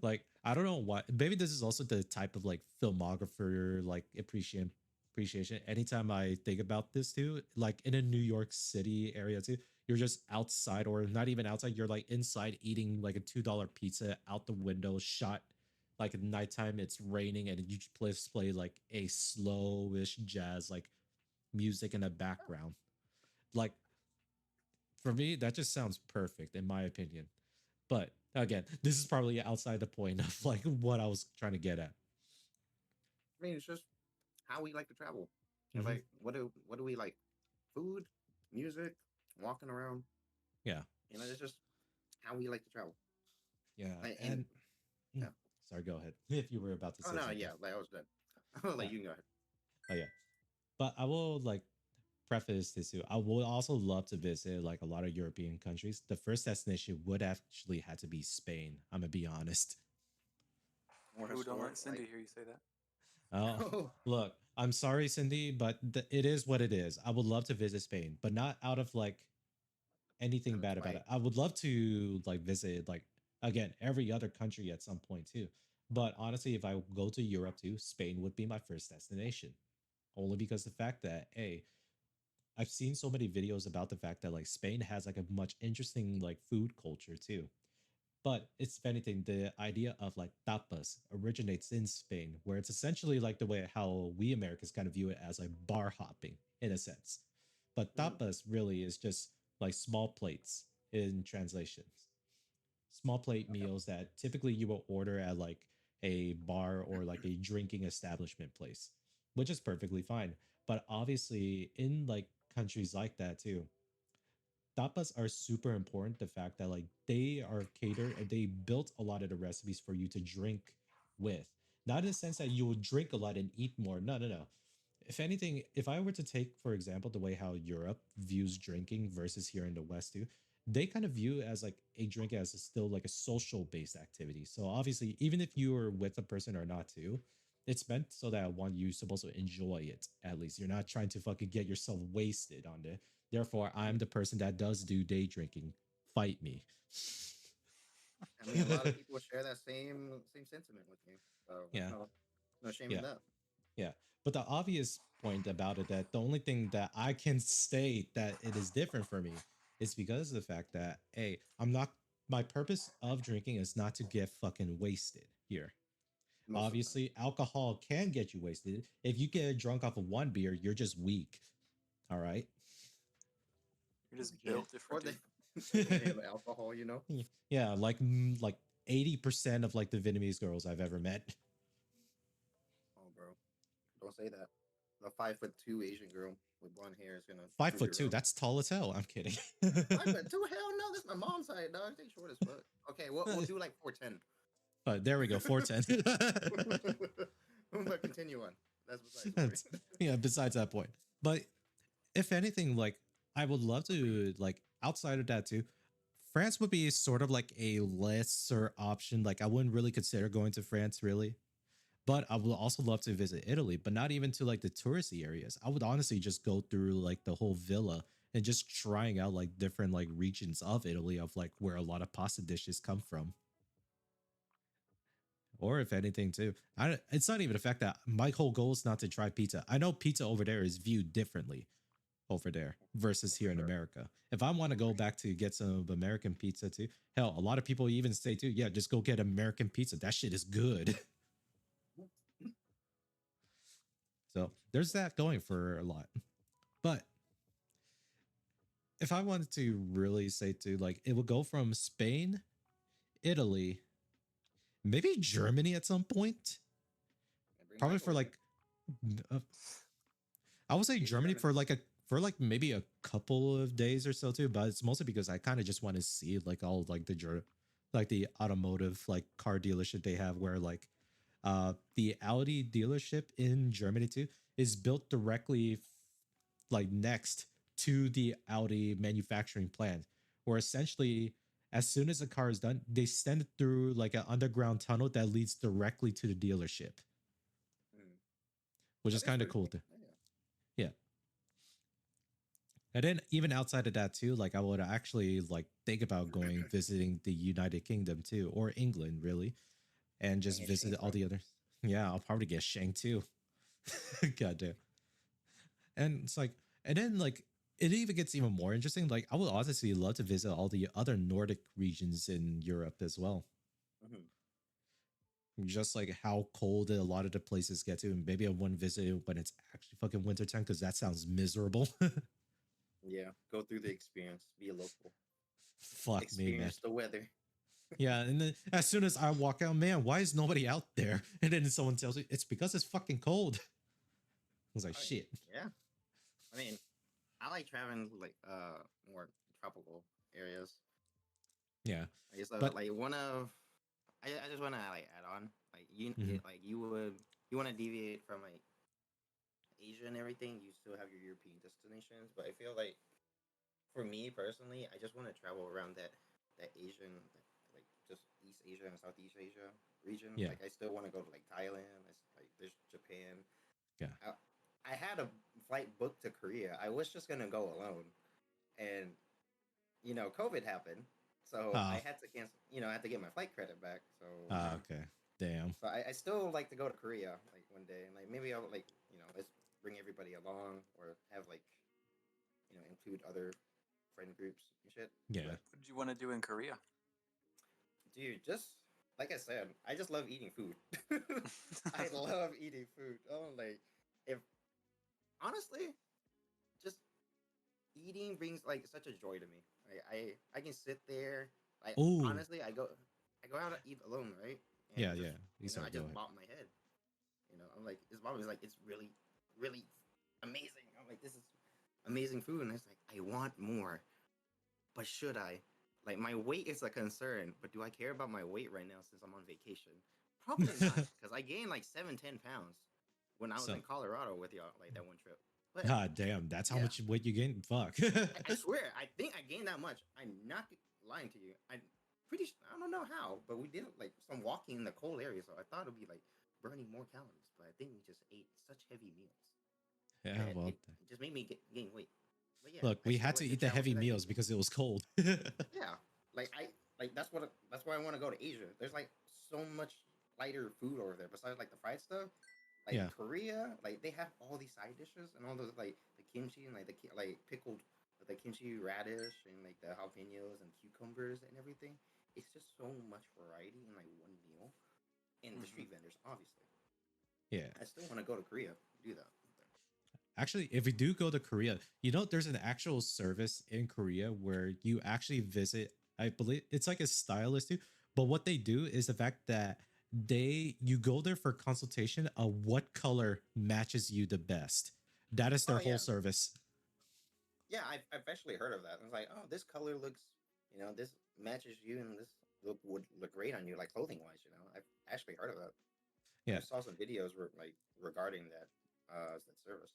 Like, I don't know why. Maybe this is also the type of like filmographer like appreciation. Anytime I think about this too, like in a New York City area too, you're just outside or not even outside, you're like inside eating like a $2 pizza out the window, shot like at nighttime, it's raining, and you just play like a slowish jazz like music in the background. Like for me, that just sounds perfect in my opinion. But again, this is probably outside the point of like what I was trying to get at. I mean, it's just how we like to travel. It's Hmm like what do we like? Food, music, walking around. Yeah, It's just how we like to travel. yeah, And and Yeah. Sorry, go ahead. If you were about to Oh say no, something. yeah, like I was done. I'll let Yeah. you go ahead. Oh yeah. But I will like preface this too. I would also love to visit like a lot of European countries. The first destination would actually have to be Spain. I'm gonna be honest. More Ooh, don't historic, let Cindy like hear you say that. Oh, oh, look, I'm sorry, Cindy, but it is what it is. I would love to visit Spain, but not out of like anything out of bad about spite. it. I would love to like visit like again every other country at some point too. But honestly, if I go to Europe too, Spain would be my first destination. Only because the fact that hey, I've seen so many videos about the fact that like Spain has like a much interesting like food culture too. But it's if anything, the idea of like tapas originates in Spain, where it's essentially like the way how we Americans kind of view it as like bar hopping in a sense. But Mm, tapas really is just like small plates in translations. Small plate okay. meals that typically you will order at like a bar or like a drinking establishment place, which is perfectly fine. But obviously, in like countries like that too, tapas are super important. The fact that like they are catered and they built a lot of the recipes for you to drink with, not in the sense that you will drink a lot and eat more. No, no, no. If anything, if I were to take, for example, the way how Europe views drinking versus here in the West too, they kind of view as like a drink as still like a social based activity. So obviously, even if you are with a person or not too, it's meant so that one you supposed to enjoy it at least. You're not trying to fucking get yourself wasted on it. Therefore, I'm the person that does do day drinking. Fight me. I mean, a lot of people share that same sentiment with me. So there's Yeah, no shame in yeah, that. yeah. But the obvious point about it that the only thing that I can state that it is different for me is because of the fact that hey, I'm not my purpose of drinking is not to get fucking wasted here. Most of the time. Obviously, alcohol can get you wasted. If you get drunk off of one beer, you're just weak. All right. You're just Yeah. built Or different, they dude. they can handle alcohol, you know. Yeah, like like 80% of like the Vietnamese girls I've ever met. Oh, bro, don't say that. The 5'2" Asian girl with blonde hair is gonna Five prove foot you two, wrong. that's tall as hell. I'm kidding. 5'2"? Hell no, that's my mom's height, dog. They short as fuck. Okay, we'll do like 4'10". But there we go, 410. But continue on. That's besides the point. Yeah, besides that point. But if anything, like I would love to like outside of that too. France would be sort of like a lesser option. Like I wouldn't really consider going to France really. But I would also love to visit Italy, but not even to like the touristy areas. I would honestly just go through like the whole villa and just trying out like different like regions of Italy of like where a lot of pasta dishes come from. Or if anything too, it's not even the fact that my whole goal is not to try pizza. I know pizza over there is viewed differently over there versus For here in sure. America. If I want to go back to get some American pizza too, hell, a lot of people even say too, yeah, just go get American pizza. That shit is good. So there's that going for a lot. But if I wanted to really say to like, it would go from Spain, Italy, maybe Germany at some point. And bring Probably Michael for with you. like, uh, I would say He's Germany German. for like maybe a couple of days or so too. But it's mostly because I kind of just want to see like all like like the automotive like car dealership they have where like the Audi dealership in Germany too is built directly like next to the Audi manufacturing plant, where essentially as soon as the car is done, they send it through like an underground tunnel that leads directly to the dealership, Mm. which is That is kind of pretty cool cool. too. Yeah. Yeah. And then even outside of that too, like I would actually like think about going visiting the United Kingdom too, or England really, and Gonna just get visit shanked, all bro. the others. Yeah, I'll probably get shanked too. God damn. And it's like, and then like it even gets even more interesting. Like I would honestly love to visit all the other Nordic regions in Europe as well. Hmm. Just like how cold a lot of the places get to, and maybe I wouldn't visit when it's actually fucking wintertime because that sounds miserable. Yeah. Go through the experience. Be a local. Fuck me, man. Experience the weather. Yeah, and then as soon as I walk out, man, why is nobody out there? And then someone tells me it's because it's fucking cold. I was like, Oh, shit. yeah. I mean, I like traveling like more tropical areas. Yeah, I guess but like one of I just want to like add on, like Mhm. like you want to deviate from like Asia and everything. You still have your European destinations, but I feel like for me personally, I just want to travel around that Asian, like just East Asia and Southeast Asia region. Yeah, Like I still want to go to like Thailand. Like there's Japan. yeah. I had a flight booked to Korea. I was just gonna go alone, and COVID happened, so I Oh, had to cancel. I had to get my flight credit back. So okay. Damn. I still like to go to Korea like one day, and like maybe I'll like let's bring everybody along or have like include other friend groups and shit. Yeah. But What did you want to do in Korea? dude, just like I said, I just love eating food. I love eating food. Oh, like if honestly, just eating brings like such a joy to me. I can sit there. Like Oh, honestly, I go out to eat alone, right? And yeah, just yeah. You I sorry. Go just ahead. bop my head. I'm like, his mom is like, it's really, really amazing. I'm like, this is amazing food, and it's like, I want more, but should I? Like, my weight is a concern, but do I care about my weight right now since I'm on vacation? Probably not, because I gained like 7, 10 pounds when I was So, in Colorado with y'all, like that one trip. But God damn, that's how yeah, much weight you gain. Fuck. I swear, I think I gained that much. I'm not lying to you. I don't know how, but we did like some walking in the cold area, so I thought it'd be like burning more calories. But I think we just ate such heavy meals Yeah, that well, it just made me gain weight. But yeah, look, I we still had to like to eat the travel heavy to that meals Asia. because it was cold. Yeah, like that's why I want to go to Asia. There's like so much lighter food over there besides like the fried stuff. Like Yeah. Korea, like they have all these side dishes and all those like the kimchi and like like pickled the kimchi radish and like the jalapenos and cucumbers and everything. It's just so much variety in like one meal. And the Mhm. street vendors, obviously. Yeah. I still want to go to Korea, do that. Actually, if we do go to Korea, there's an actual service in Korea where you actually visit. I believe it's like a stylist too. But what they do is the fact that you go there for consultation of what color matches you the best. That is their Oh whole yeah, service. yeah. I've actually heard of that. I was like, oh, this color looks, this matches you, and this would look great on you, like clothing wise. I've actually heard of that. I Yeah. saw some videos like regarding that service.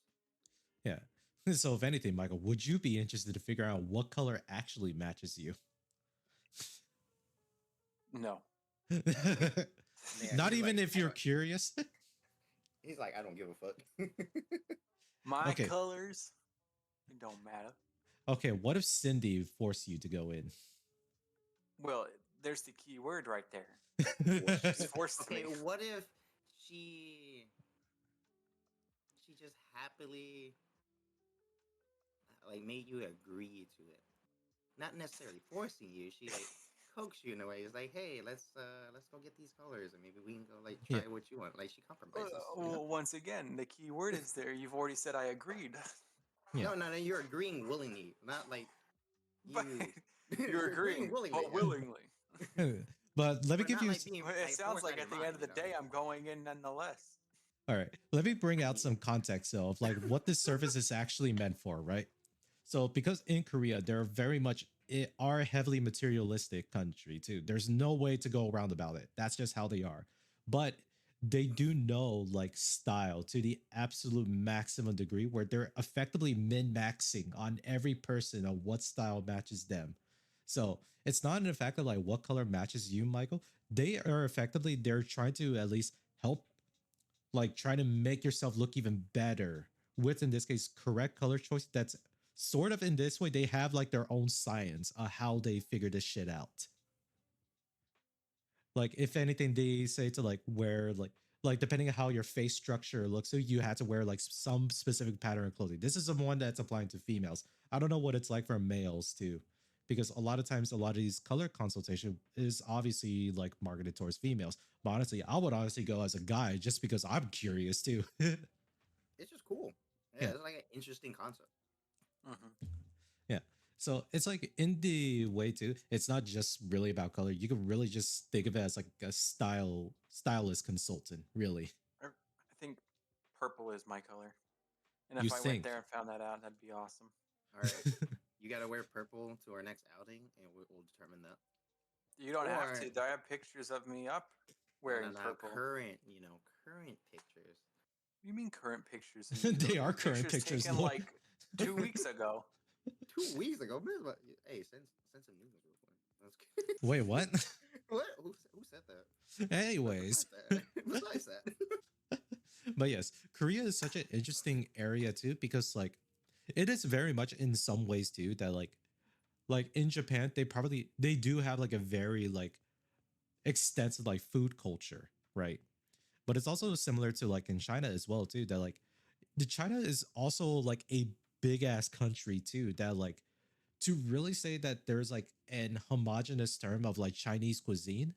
Yeah. So if anything, Michael, would you be interested to figure out what color actually matches you? No. Yeah, Not he's even like, if I you're don't. curious. He's like, I don't give a fuck. My Okay. colors, it don't matter. Okay, what if Cindy forced you to go in? Well, there's the key word right there. Forced She's you. forced Okay, me. what if she she just happily like made you agree to it? Not necessarily forcing you. She like coaxed you in a way. It's like, hey, let's go get these colors, and maybe we can go like Yeah. try what you want. Like she Uh, compromises. well, once again, the key word is there. You've already said I agreed. Yeah. No, you're agreeing willingly, not like But you. you're You're agreeing agreeing, willingly, but yeah, willingly. But let me but give not you like being Well, it like sounds forced out like of your at the end mind. of the day, I'm going in nonetheless. all right. Let me bring I out some mean, context though of like what this service is actually meant for, right? So because in Korea, they're very much are a heavily materialistic country too. There's no way to go around about it. That's just how they are. But they do know like style to the absolute maximum degree where they're effectively min-maxing on every person on what style matches them. So it's not in the fact of like what color matches you, Michael. They're trying to at least help like try to make yourself look even better with in this case correct color choice. That's sort of in this way they have like their own science of how they figure this shit out. Like if anything they say to like wear like depending on how your face structure looks, so you had to wear like some specific pattern of clothing. This is the one that's applying to females. I don't know what it's like for males too, because a lot of times a lot of these color consultation is obviously like marketed towards females, but honestly I would honestly go as a guy just because I'm curious too. it's just cool. Yeah, Yeah. it's like an interesting concept. Hmm. Yeah. So it's like in the way too, it's not just really about color. You can really just think of it as like a stylist consultant, really. I think purple is my color. And You if I went think. there and found that out, that'd be awesome. All right, you got to wear purple to our next outing, and we'll determine that. You don't have Or to. I have pictures of me up wearing no, purple. current pictures. What do you mean current pictures of me? They Those are were current pictures pictures, taken Lord. like 2 weeks ago. 2 weeks ago, man. Hey, send some news real quick. That's good. Wait, what? What? Who said that? Anyways, Besides that. but yes, Korea is such an interesting area too because like it is very much in some ways too that like in Japan they do have like a very like extensive like food culture, right? But it's also similar to like in China as well too that like the China is also like a big ass country too that like to really say that there's like an homogenous term of like Chinese cuisine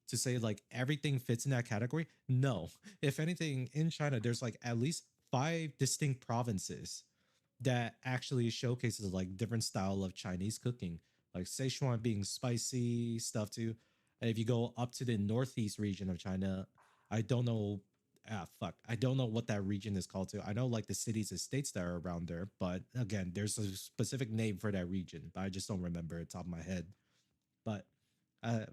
to say like everything fits in that category. No, if anything, in China, there's like at least 5 distinct provinces that actually showcases like different style of Chinese cooking, like Sichuan being spicy stuff too. And if you go up to the northeast region of China, I don't know. Fuck. I don't know what that region is called too. I know like the cities and states that are around there, but again, there's a specific name for that region, but I just don't remember it top of my head. But uh,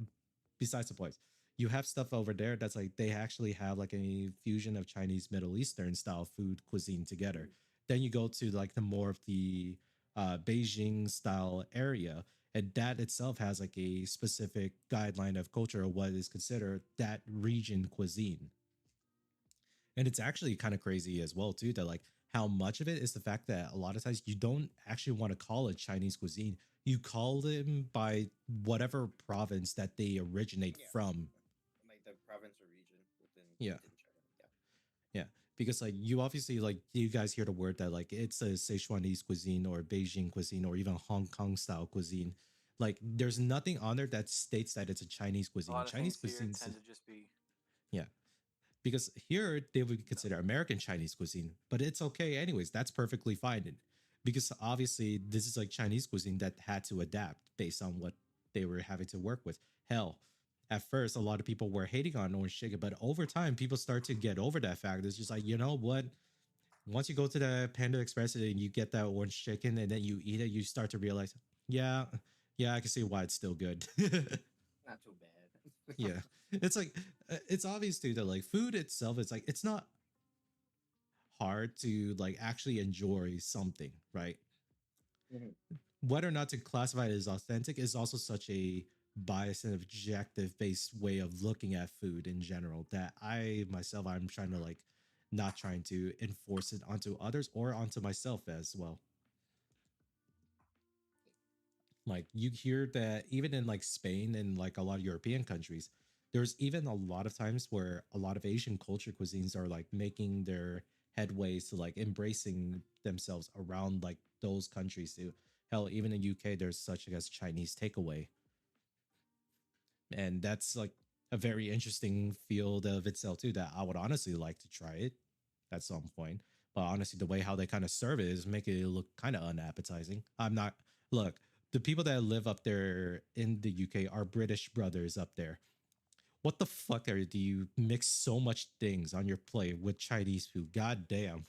besides the point, you have stuff over there that's like they actually have like a fusion of Chinese Middle Eastern style food cuisine together. Then you go to like the more of the Beijing style area, and that itself has like a specific guideline of culture of what is considered that region cuisine. And it's actually kind of crazy as well too that like how much of it is the fact that a lot of times you don't actually want to call it Chinese cuisine. You call them by whatever province that they originate Yeah. from. Like the province or region Yeah. within China. Yeah. Yeah. Because like you obviously like you guys hear the word that like it's a Sichuanese cuisine or Beijing cuisine or even Hong Kong style cuisine. Like there's nothing on there that states that it's a Chinese A cuisine. lot of Chinese things here cuisine tend to just be. yeah. Because here they would consider American Chinese cuisine, but it's okay anyways. That's perfectly fine. Because obviously this is like Chinese cuisine that had to adapt based on what they were having to work with. Hell, at first a lot of people were hating on orange chicken, but over time people start to get over that fact. It's just like, you know what? Once you go to the Panda Express and you get that orange chicken and then you eat it, you start to realize, yeah, yeah, I can see why it's still good. Not too bad. Yeah, it's like it's obvious too that like food itself is like it's not hard to like actually enjoy something, right? Mhm. Whether or not to classify it as authentic is also such a biased and objective based way of looking at food in general that I myself I'm trying to like not trying to enforce it onto others or onto myself as well. Like you hear that even in like Spain and like a lot of European countries, there's even a lot of times where a lot of Asian culture cuisines are like making their headways to like embracing themselves around like those countries too. Hell, even in UK, there's such as Chinese takeaway, and that's like a very interesting field of itself too. That I would honestly like to try it at some point. But honestly, the way how they kind of serve it is make it look kind of unappetizing. I'm not look. The people that live up there in the UK are British brothers up there. What the fuck are do you mix so much things on your plate with Chinese food? God damn.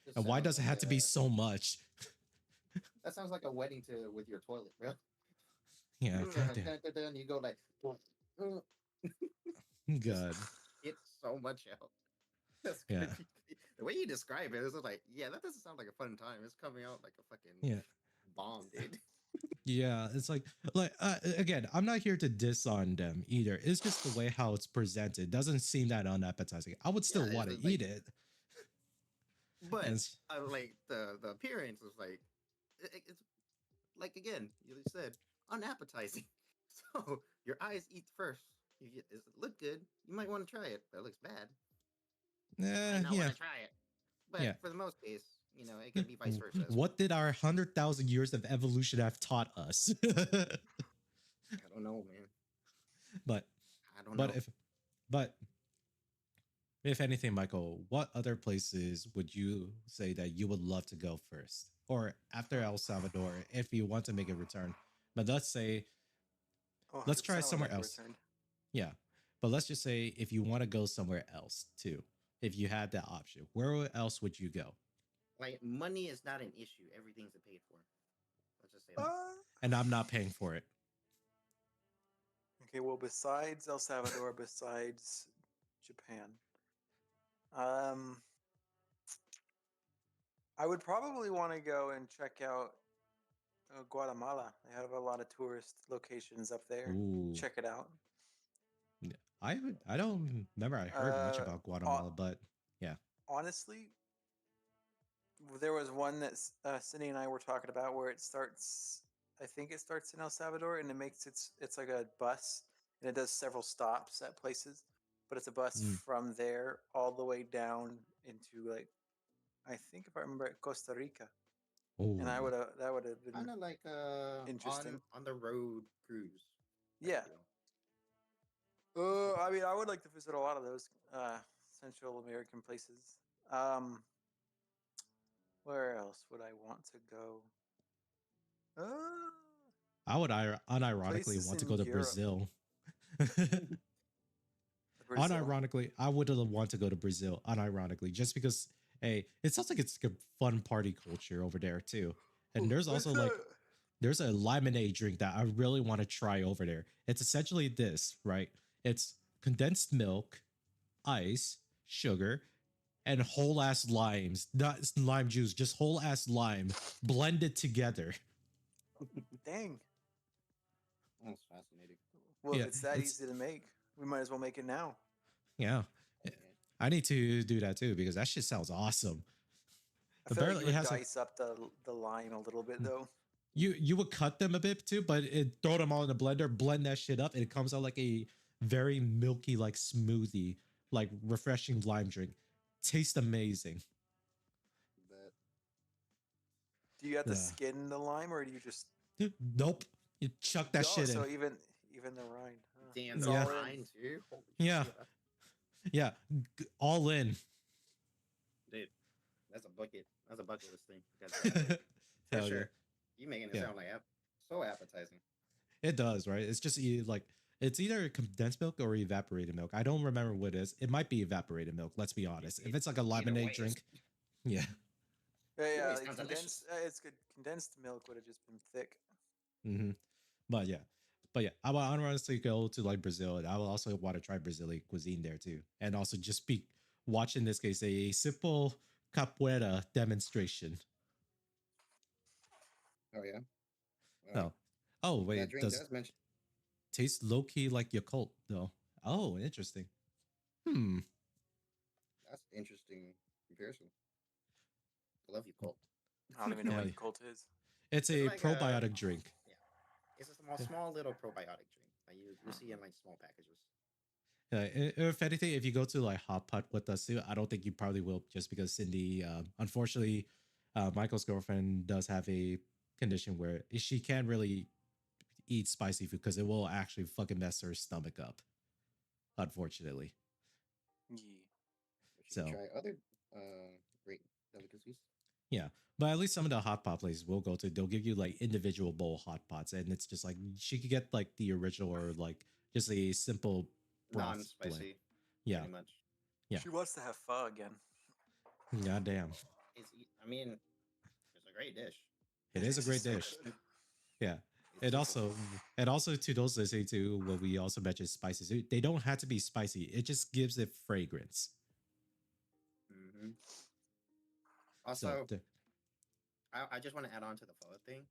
This And why sounds does it like have to be so much? that sounds like a wedding to with your toilet, bro. Yeah, god damn. Then you go like, just God. get so much out. That's Yeah. crazy. The way you describe it is like, yeah, that doesn't sound like a fun time. It's coming out like a fucking Yeah. bomb, dude. Yeah, it's like again, I'm not here to diss on them either. It's just the way how it's presented doesn't seem that unappetizing. I would Yeah, still it's want to just eat like, it. And but I like the appearance is like, it's like again, you said unappetizing. So your eyes eat first. You get, does it look good? You might want to try it, but it looks bad. You might not want yeah, to try it. But yeah. for the most case, it can be vice versa as What well. did our 100,000 years of evolution have taught us? I don't know, man. but I don't but know. if anything, Michael, what other places would you say that you would love to go first, or after Huh. El Salvador, if you want to make a return? But let's say Oh, let's 100% try I would somewhere like a else. return. Yeah, but let's just say if you want to go somewhere else too, if you had that option, where else would you go? Like money is not an issue. Everything's paid for. Let's just say that. Uh, And I'm not paying for it. Okay, well, besides El Salvador, besides Japan, um, I would probably want to go and check out Guatemala. They have a lot of tourist locations up there. Ooh. Check it out. I don't remember I heard much about Guatemala, but yeah. Honestly, there was one that Cindy and I were talking about where it starts. I think it starts in El Salvador, and it's like a bus, and it does several stops at places. But it's a bus from there all the way down into like I think if I remember it, Costa Rica, and Oh, that would have been Kind of like interesting. on the road cruise. Yeah. I mean, I would like to visit a lot of those Central American places. Where else would I want to go? I would unironically Places want to in go to Europe. Brazil. Brazil. Unironically, I would want to go to Brazil. Unironically, just because, hey, it sounds like it's a fun party culture over there too. And there's also like there's a lemonade drink that I really want to try over there. It's essentially this, right? It's condensed milk, ice, sugar, and whole ass limes, not lime juice, just whole ass lime blended together. Dang. That's fascinating. Well, Yeah, if it's that easy to make, we might as well make it now. Yeah. Yeah. I need to do that too because that shit sounds awesome. I feel like you would dice up the lime a little bit though. You would cut them a bit too, but throw them all in the blender, blend that shit up, and it comes out like a very milky, like smoothie, like refreshing lime drink. Tastes amazing. But Do you have to skin the lime, or do you just? Nope. You chuck that shit so in. even the rind. Huh? damn, It's the all rind too. Holy Yeah. shit. Yeah. All in. Dude, that's a bucket. That's a bucket list thing. For Hell sure. yeah. You making it sound like so appetizing. It does, right? It's just like it's either condensed milk or evaporated milk. I don't remember what it is. It might be evaporated milk. Let's be honest. If it's like a lemonade drink, yeah. Yeah, like condensed. It's good. Condensed milk would have just been thick. Mm-hmm. But yeah, I would honestly go to like Brazil, and I will also want to try Brazilian cuisine there too, and also just be watch in this case a simple capoeira demonstration. Oh yeah. Oh wait, that drink does mention taste low key like Yakult though. Oh, interesting. That's interesting comparison. I love Yakult. I don't even know what Yakult is. It's a like probiotic drink. Yeah, it's a small little probiotic drink. You see in like small packages. If anything, if you go to like Hot Pot with us too, I don't think you probably will, just because Cindy, unfortunately, Michael's girlfriend does have a condition where she can't really eat spicy food because it will actually fucking mess her stomach up. Unfortunately. Yeah. So try other great delicacies. Yeah, but at least some of the hot pot places we'll go to, they'll give you like individual bowl hot pots, and it's just like she could get like the original or like just a simple non-spicy. Blend. Yeah, pretty much. Yeah, she wants to have pho again. God damn. I mean, it's a great dish. It is a great dish. Yeah. It also to those listening to what we also mentioned spices, they don't have to be spicy. It just gives it fragrance. Mm-hmm. Also, I just want to add on to the pho thing.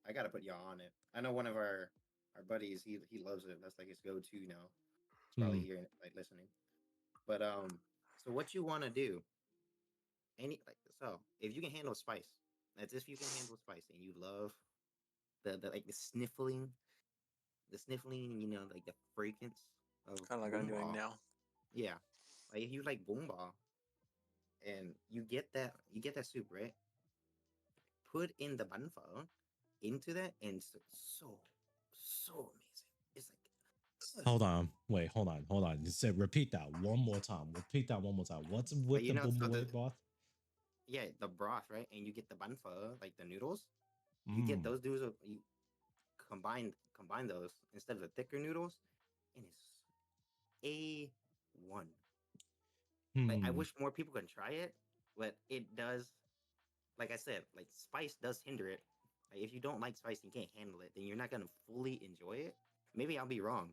I gotta put y'all on it. I know one of our buddies, he loves it. That's like his go-to now. He's probably here like listening. But so what you want to do? If you can handle spice, that's if you can handle spice and you love the sniffling, you know, like the fragrance of kind of like I'm doing now. Yeah, like if you like bomba, and you get that soup, right? Put in the bun pho into that, and it's so amazing. It's like hold on. You said repeat that one more time. What's with the bomba broth? Yeah, the broth, right? And you get the bun pho, like the noodles. You get those noodles. You combine those instead of the thicker noodles, and it's A1. Like, I wish more people can try it, but it does. Like I said, like spice does hinder it. Like, if you don't like spice and can't handle it, then you're not gonna fully enjoy it. maybe I'll be wrong,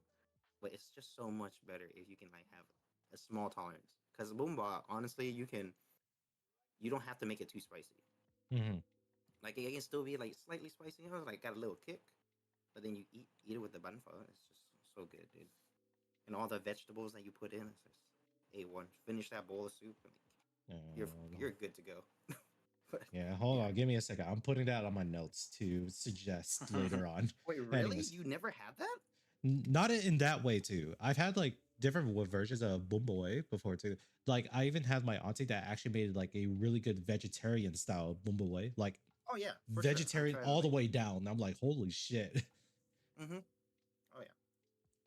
but it's just so much better if you can like have a small tolerance. Because boomba, honestly, you don't have to make it too spicy. Hmm. Like it can still be like slightly spicy, like got a little kick. But then you eat it with the banfa. It's just so good, dude. And all the vegetables that you put in, it's just A1. Finish that bowl of soup, and you're good to go. But, Yeah, hold yeah. on. Give me a second. I'm putting that on my notes to suggest later on. Wait, really? Anyways, You never had that? not in that way too. I've had like different versions of Bumboy before too. Like I even had my auntie that actually made like a really good vegetarian style Bumboy, like Oh yeah, for sure. I've vegetarian tried it. all the Like, way down. I'm like, holy shit. mm-hmm. Oh yeah,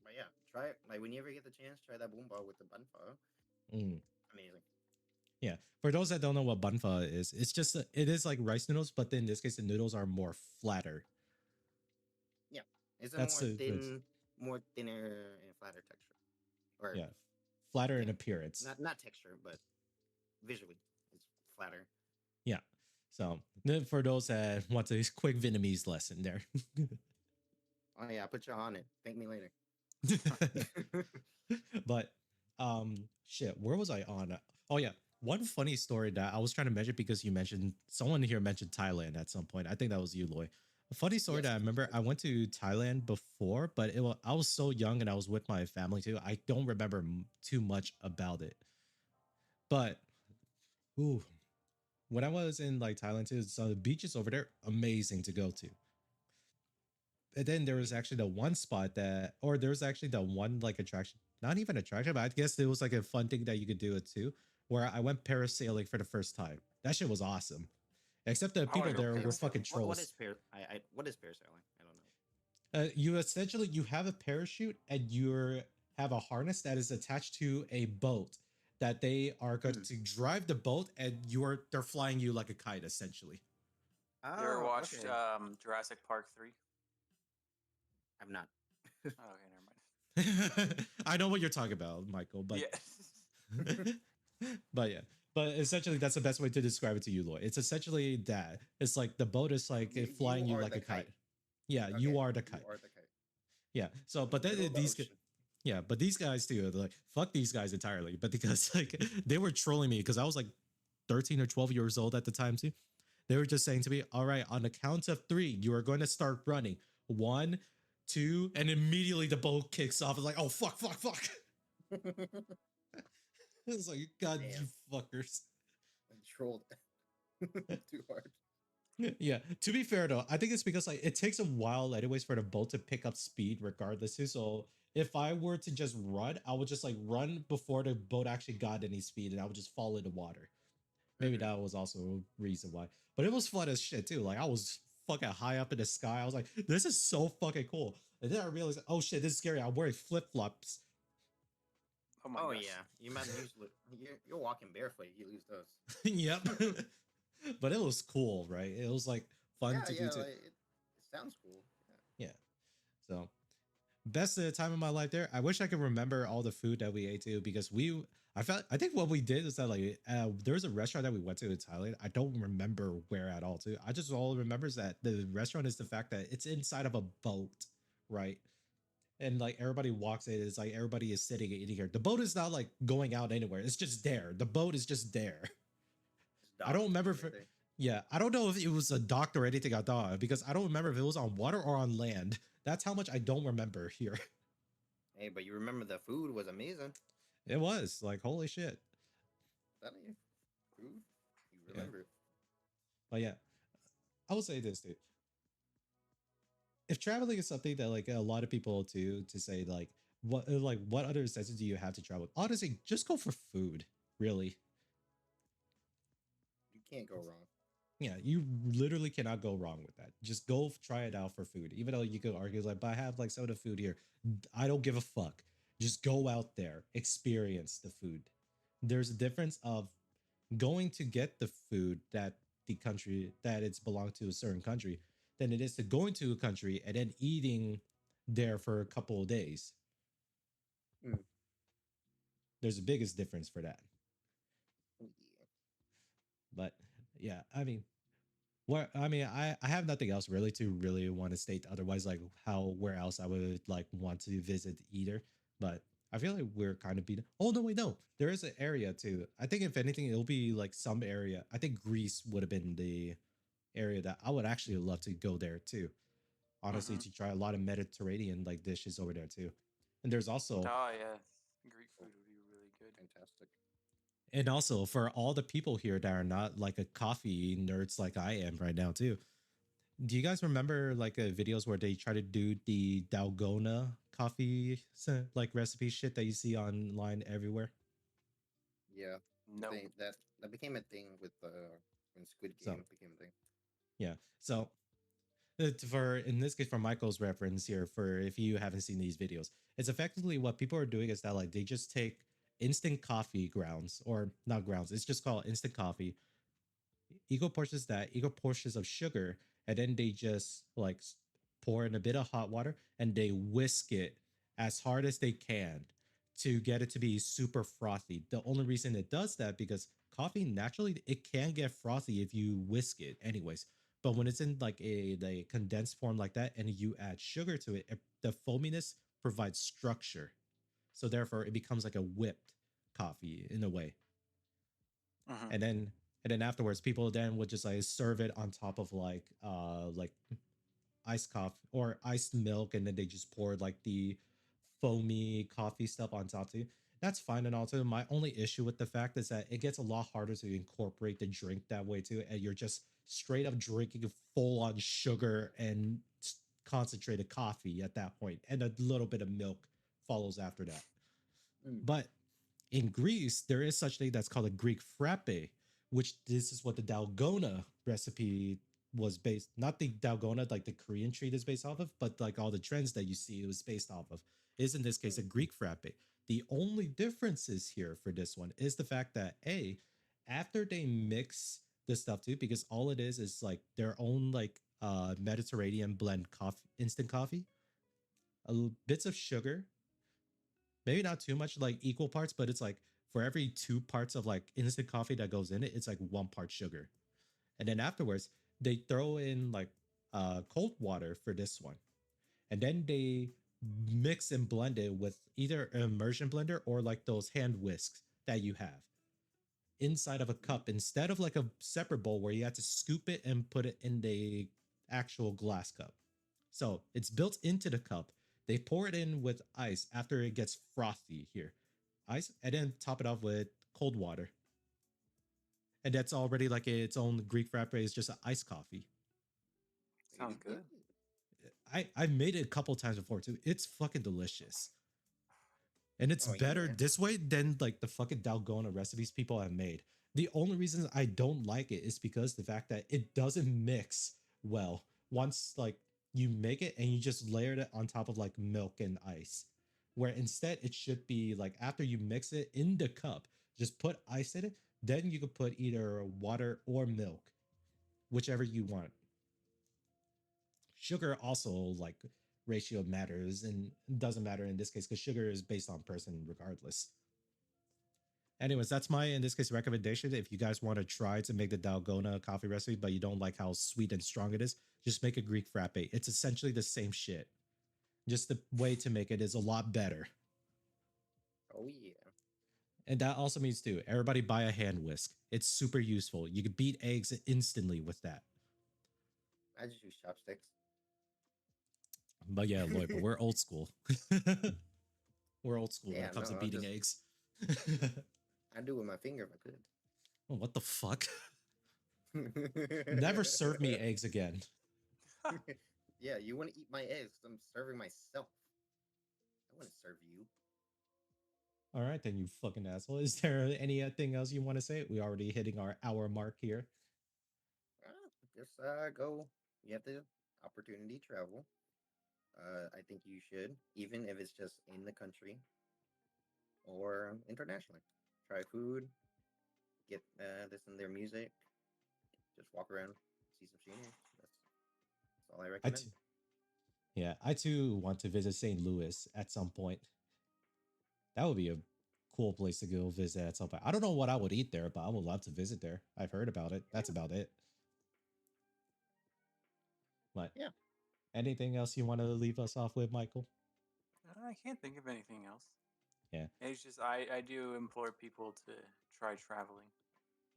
but yeah, try it. Like when you ever get the chance, try that boomba with the banfa. Mm. Amazing. Yeah. For those that don't know what banfa is, it's just it is like rice noodles, but in this case, the noodles are more flatter. Yeah, it's a That's more the thin, more thinner and flatter texture. Or yeah, flatter in yeah, appearance. not texture, but visually, it's flatter. Yeah. So then for those that want a quick Vietnamese lesson there. Oh yeah, put you on it. Thank me later. But shit, where was I on? Oh yeah. One funny story that I was trying to mention because you mentioned someone here mentioned Thailand at some point. I think that was you, Loy. A funny story that Yes. I remember, I went to Thailand before, but I was so young and I was with my family too. I don't remember too much about it. But ooh, when I was in like Thailand too, so the beaches over there, amazing to go to. And then there was actually the one spot that, or there was actually the one like attraction, not even attraction, but I guess it was like a fun thing that you could do it too, where I went parasailing for the first time. That shit was awesome. Except the I want people to go there were fucking parasailing. What trolls. is what is parasailing? I don't know. You essentially you have a parachute and you have a harness that is attached to a boat that they are going Hmm. to drive the boat and they're flying you like a kite essentially. You ever Oh, watched okay. Jurassic Park 3? I'm not. Oh, okay, never mind. I know what you're talking about, Michael, but Yeah. but yeah, but essentially that's the best way to describe it to you, Lloyd. It's essentially that it's like the boat is like You flying you are like the a kite. kite. Yeah, you Okay, are the you kite. are the kite Yeah. So, in but the middle then of the these ocean. yeah, but these guys too, they're like fuck these guys entirely. But because like they were trolling me because I was like 13 or 12 years old at the time too. They were just saying to me, "All right, on the count of 3, you are going to start running. 1, 2," and immediately the boat kicks off. It's like, "Oh fuck, fuck, fuck!" It's like, "God, you Damn, fuckers." I trolled too hard. Yeah. To be fair though, I think it's because like it takes a while anyways for the boat to pick up speed regardless too. So if I were to just run, I would just like run before the boat actually got any speed and I would just fall in the water. Maybe Hmm. that was also a reason why. But it was fun as shit too. Like I was fucking high up in the sky. I was like, this is so fucking cool. And then I realized, oh shit, this is scary. I'm wearing flip-flops. Oh my Oh gosh. yeah, you might lose. You're walking barefoot. You lose those. Yep. But it was cool, right? It was like fun Yeah, to do yeah. too. Like, it sounds cool. Yeah. Yeah. So best of the time of my life there. I wish I could remember all the food that we ate too, because I think what we did is that like there was a restaurant that we went to in Thailand. I don't remember where at all too. I just all remembers that the restaurant is the fact that it's inside of a boat, right? And like everybody walks in, it's like everybody is sitting and eating here. The boat is not like going out anywhere. It's just there. The boat is just there. It's I don't docked remember right if there. yeah, I don't know if it was a dock or anything I thought because I don't remember if it was on water or on land. That's how much I don't remember here. Hey, but you remember the food was amazing. It was like holy shit. Telling you, food. You Yeah. remember it. But yeah, I will say this, dude. If traveling is something that like a lot of people do to say what other incentives do you have to travel? Honestly, just go for food. Really. You can't go wrong. Yeah, you literally cannot go wrong with that. Just go try it out for food. Even though you could argue like, but I have like some of the food here. I don't give a fuck. Just go out there, experience the food. There's a difference of going to get the food that the country that it's belonged to a certain country than it is to going to a country and then eating there for a couple of days. Hmm. There's the biggest difference for that. Oh, yeah. But yeah, I mean, What I mean, I have nothing else really to really want to state otherwise, like how where else I would like want to visit either. But I feel like we're kind of beat. Oh no, wait, no, there is an area too. I think if anything, it'll be like some area. I think Greece would have been the area that I would actually love to go there too. Honestly, Mm-hmm. to try a lot of Mediterranean like dishes over there too. And there's also Oh yeah, Greek Oh, food would be really good. fantastic. and also for all the people here that are not like a coffee nerds like I am right now too. Do you guys remember like videos where they try to do the Dalgona coffee like recipe shit that you see online everywhere? Yeah, the Nope. thing that became a thing with when Squid So Game became a thing. yeah, so for in this case for Michael's reference here, for if you haven't seen these videos, it's effectively what people are doing is that like they just take instant coffee grounds or not grounds, it's just called instant coffee, equal portions that equal portions of sugar, and then they just like pour in a bit of hot water and they whisk it as hard as they can to get it to be super frothy. The only reason it does that because coffee naturally it can get frothy if you whisk it anyways, but when it's in like a condensed form like that and you add sugar to it, the foaminess provides structure, so therefore it becomes like a whipped coffee in a way. Mm-hmm. And then afterwards people then would just like serve it on top of like iced coffee or iced milk, and then they just poured like the foamy coffee stuff on top too. That's fine and all too. My only issue with the fact is that it gets a lot harder to incorporate the drink that way too, and you're just straight up drinking full on sugar and concentrated coffee at that point, and a little bit of milk follows after that. Mm. But in Greece, there is such thing that's called a Greek frappe, which this is what the Dalgona recipe was based, not the Dalgona like the Korean treat is based off of, but like all the trends that you see it was based off of, is in this case a Greek frappe. The only differences here for this one is the fact that after they mix the stuff too, because all it is like their own like Mediterranean blend coffee, instant coffee, bits of sugar, maybe not too much like equal parts, but it's like for every 2 parts of like instant coffee that goes in it, it's like 1 part sugar. And then afterwards, they throw in like cold water for this one. And then they mix and blend it with either an immersion blender or like those hand whisks that you have inside of a cup instead of like a separate bowl where you have to scoop it and put it in the actual glass cup. So it's built into the cup. They pour it in with ice after it gets frothy here. Ice, and then top it off with cold water. And that's already like its own Greek frappe. It's just an iced coffee. Sounds good. I've made it a couple times before too. It's fucking delicious. And it's Oh yeah, better man. this way than like the fucking Dalgona recipes people have made. The only reason I don't like it is because the fact that it doesn't mix well once like you make it and you just layered it on top of like milk and ice. Where instead it should be like after you mix it in the cup, just put ice in it, then you could put either water or milk, whichever you want. Sugar also like ratio matters and doesn't matter in this case because sugar is based on person regardless. Anyways, that's my in this case recommendation. If you guys want to try to make the Dalgona coffee recipe, but you don't like how sweet and strong it is, just make a Greek frappe. It's essentially the same shit. Just the way to make it is a lot better. Oh yeah. And that also means too, everybody buy a hand whisk. It's super useful. You can beat eggs instantly with that. I just use chopsticks. But yeah, Lloyd, but we're old school. We're old school when Yeah, it comes to no, beating eggs. I do it with my finger if I could. Oh, what the fuck? Never serve me eggs again. Yeah, you want to eat my eggs? I'm serving myself. I want to serve you. All right, then, you fucking asshole. Is there anything else you want to say? We already hitting our hour mark here. Just go. You have the opportunity to travel. I think you should, even if it's just in the country or internationally. Try food, get listen to their music, just walk around, see some scenery. That's all I I recommend. too, yeah, I too want to visit St. Louis at some point. That would be a cool place to go visit at some point. I don't know what I would eat there, but I would love to visit there. I've heard about it. That's Yeah, about it. But Yeah. anything else you want to leave us off with, Michael? I can't think of anything else. Yeah. It's just I do implore people to try traveling.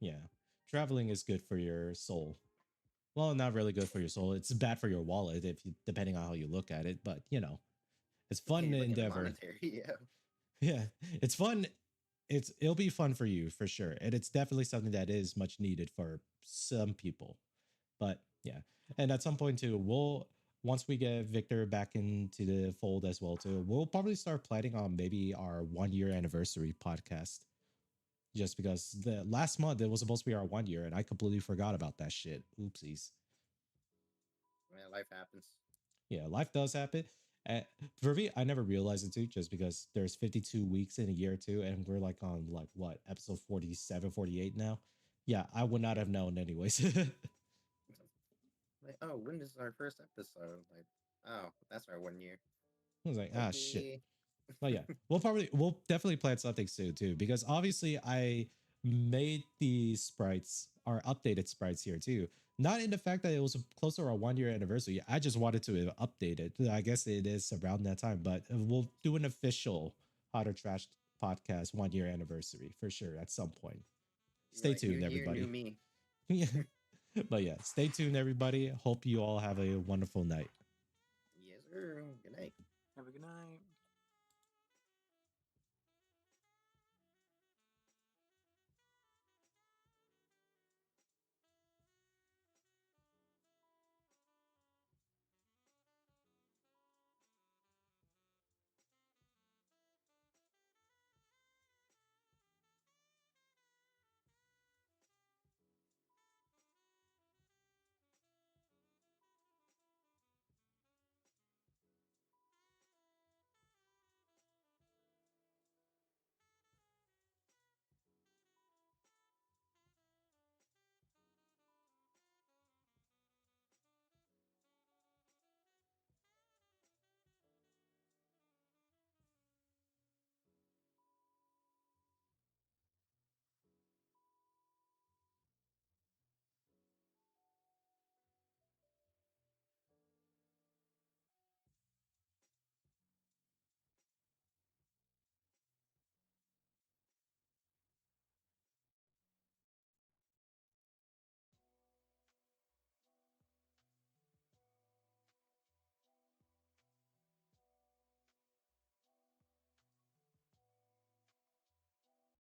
Yeah. Traveling is good for your soul. Well, not really good for your soul. It's bad for your wallet if you, depending on how you look at it. But it's fun You look at the endeavor. monetary, yeah. Yeah, it's fun. It'll be fun for you for sure, and it's definitely something that is much needed for some people. But yeah, and at some point too, we'll once we get Victor back into the fold as well too, we'll probably start planning on maybe our 1 year anniversary podcast. Just because the last month it was supposed to be our 1 year, and I completely forgot about that shit. Oopsies. Man, life happens. Yeah, life does happen. For me, I never realized it too, just because there's 52 weeks in a year too, and we're like on like what episode 47, 48 now. Yeah, I would not have known anyways. Like, oh, when is our first episode? Like, oh, that's our 1 year. I was like, shit. Okay. But yeah, we'll definitely plan something soon too, because obviously I made the sprites, our updated sprites here too. Not in the fact that it was close to our 1 year anniversary. I just wanted to update it. I guess it is around that time, but we'll do an official Hot or Trash podcast 1 year anniversary for sure at some point. Stay Right, tuned, new year, new everybody. me. But yeah, stay tuned, everybody. Hope you all have a wonderful night. Yes, sir. Good night. Have a good night.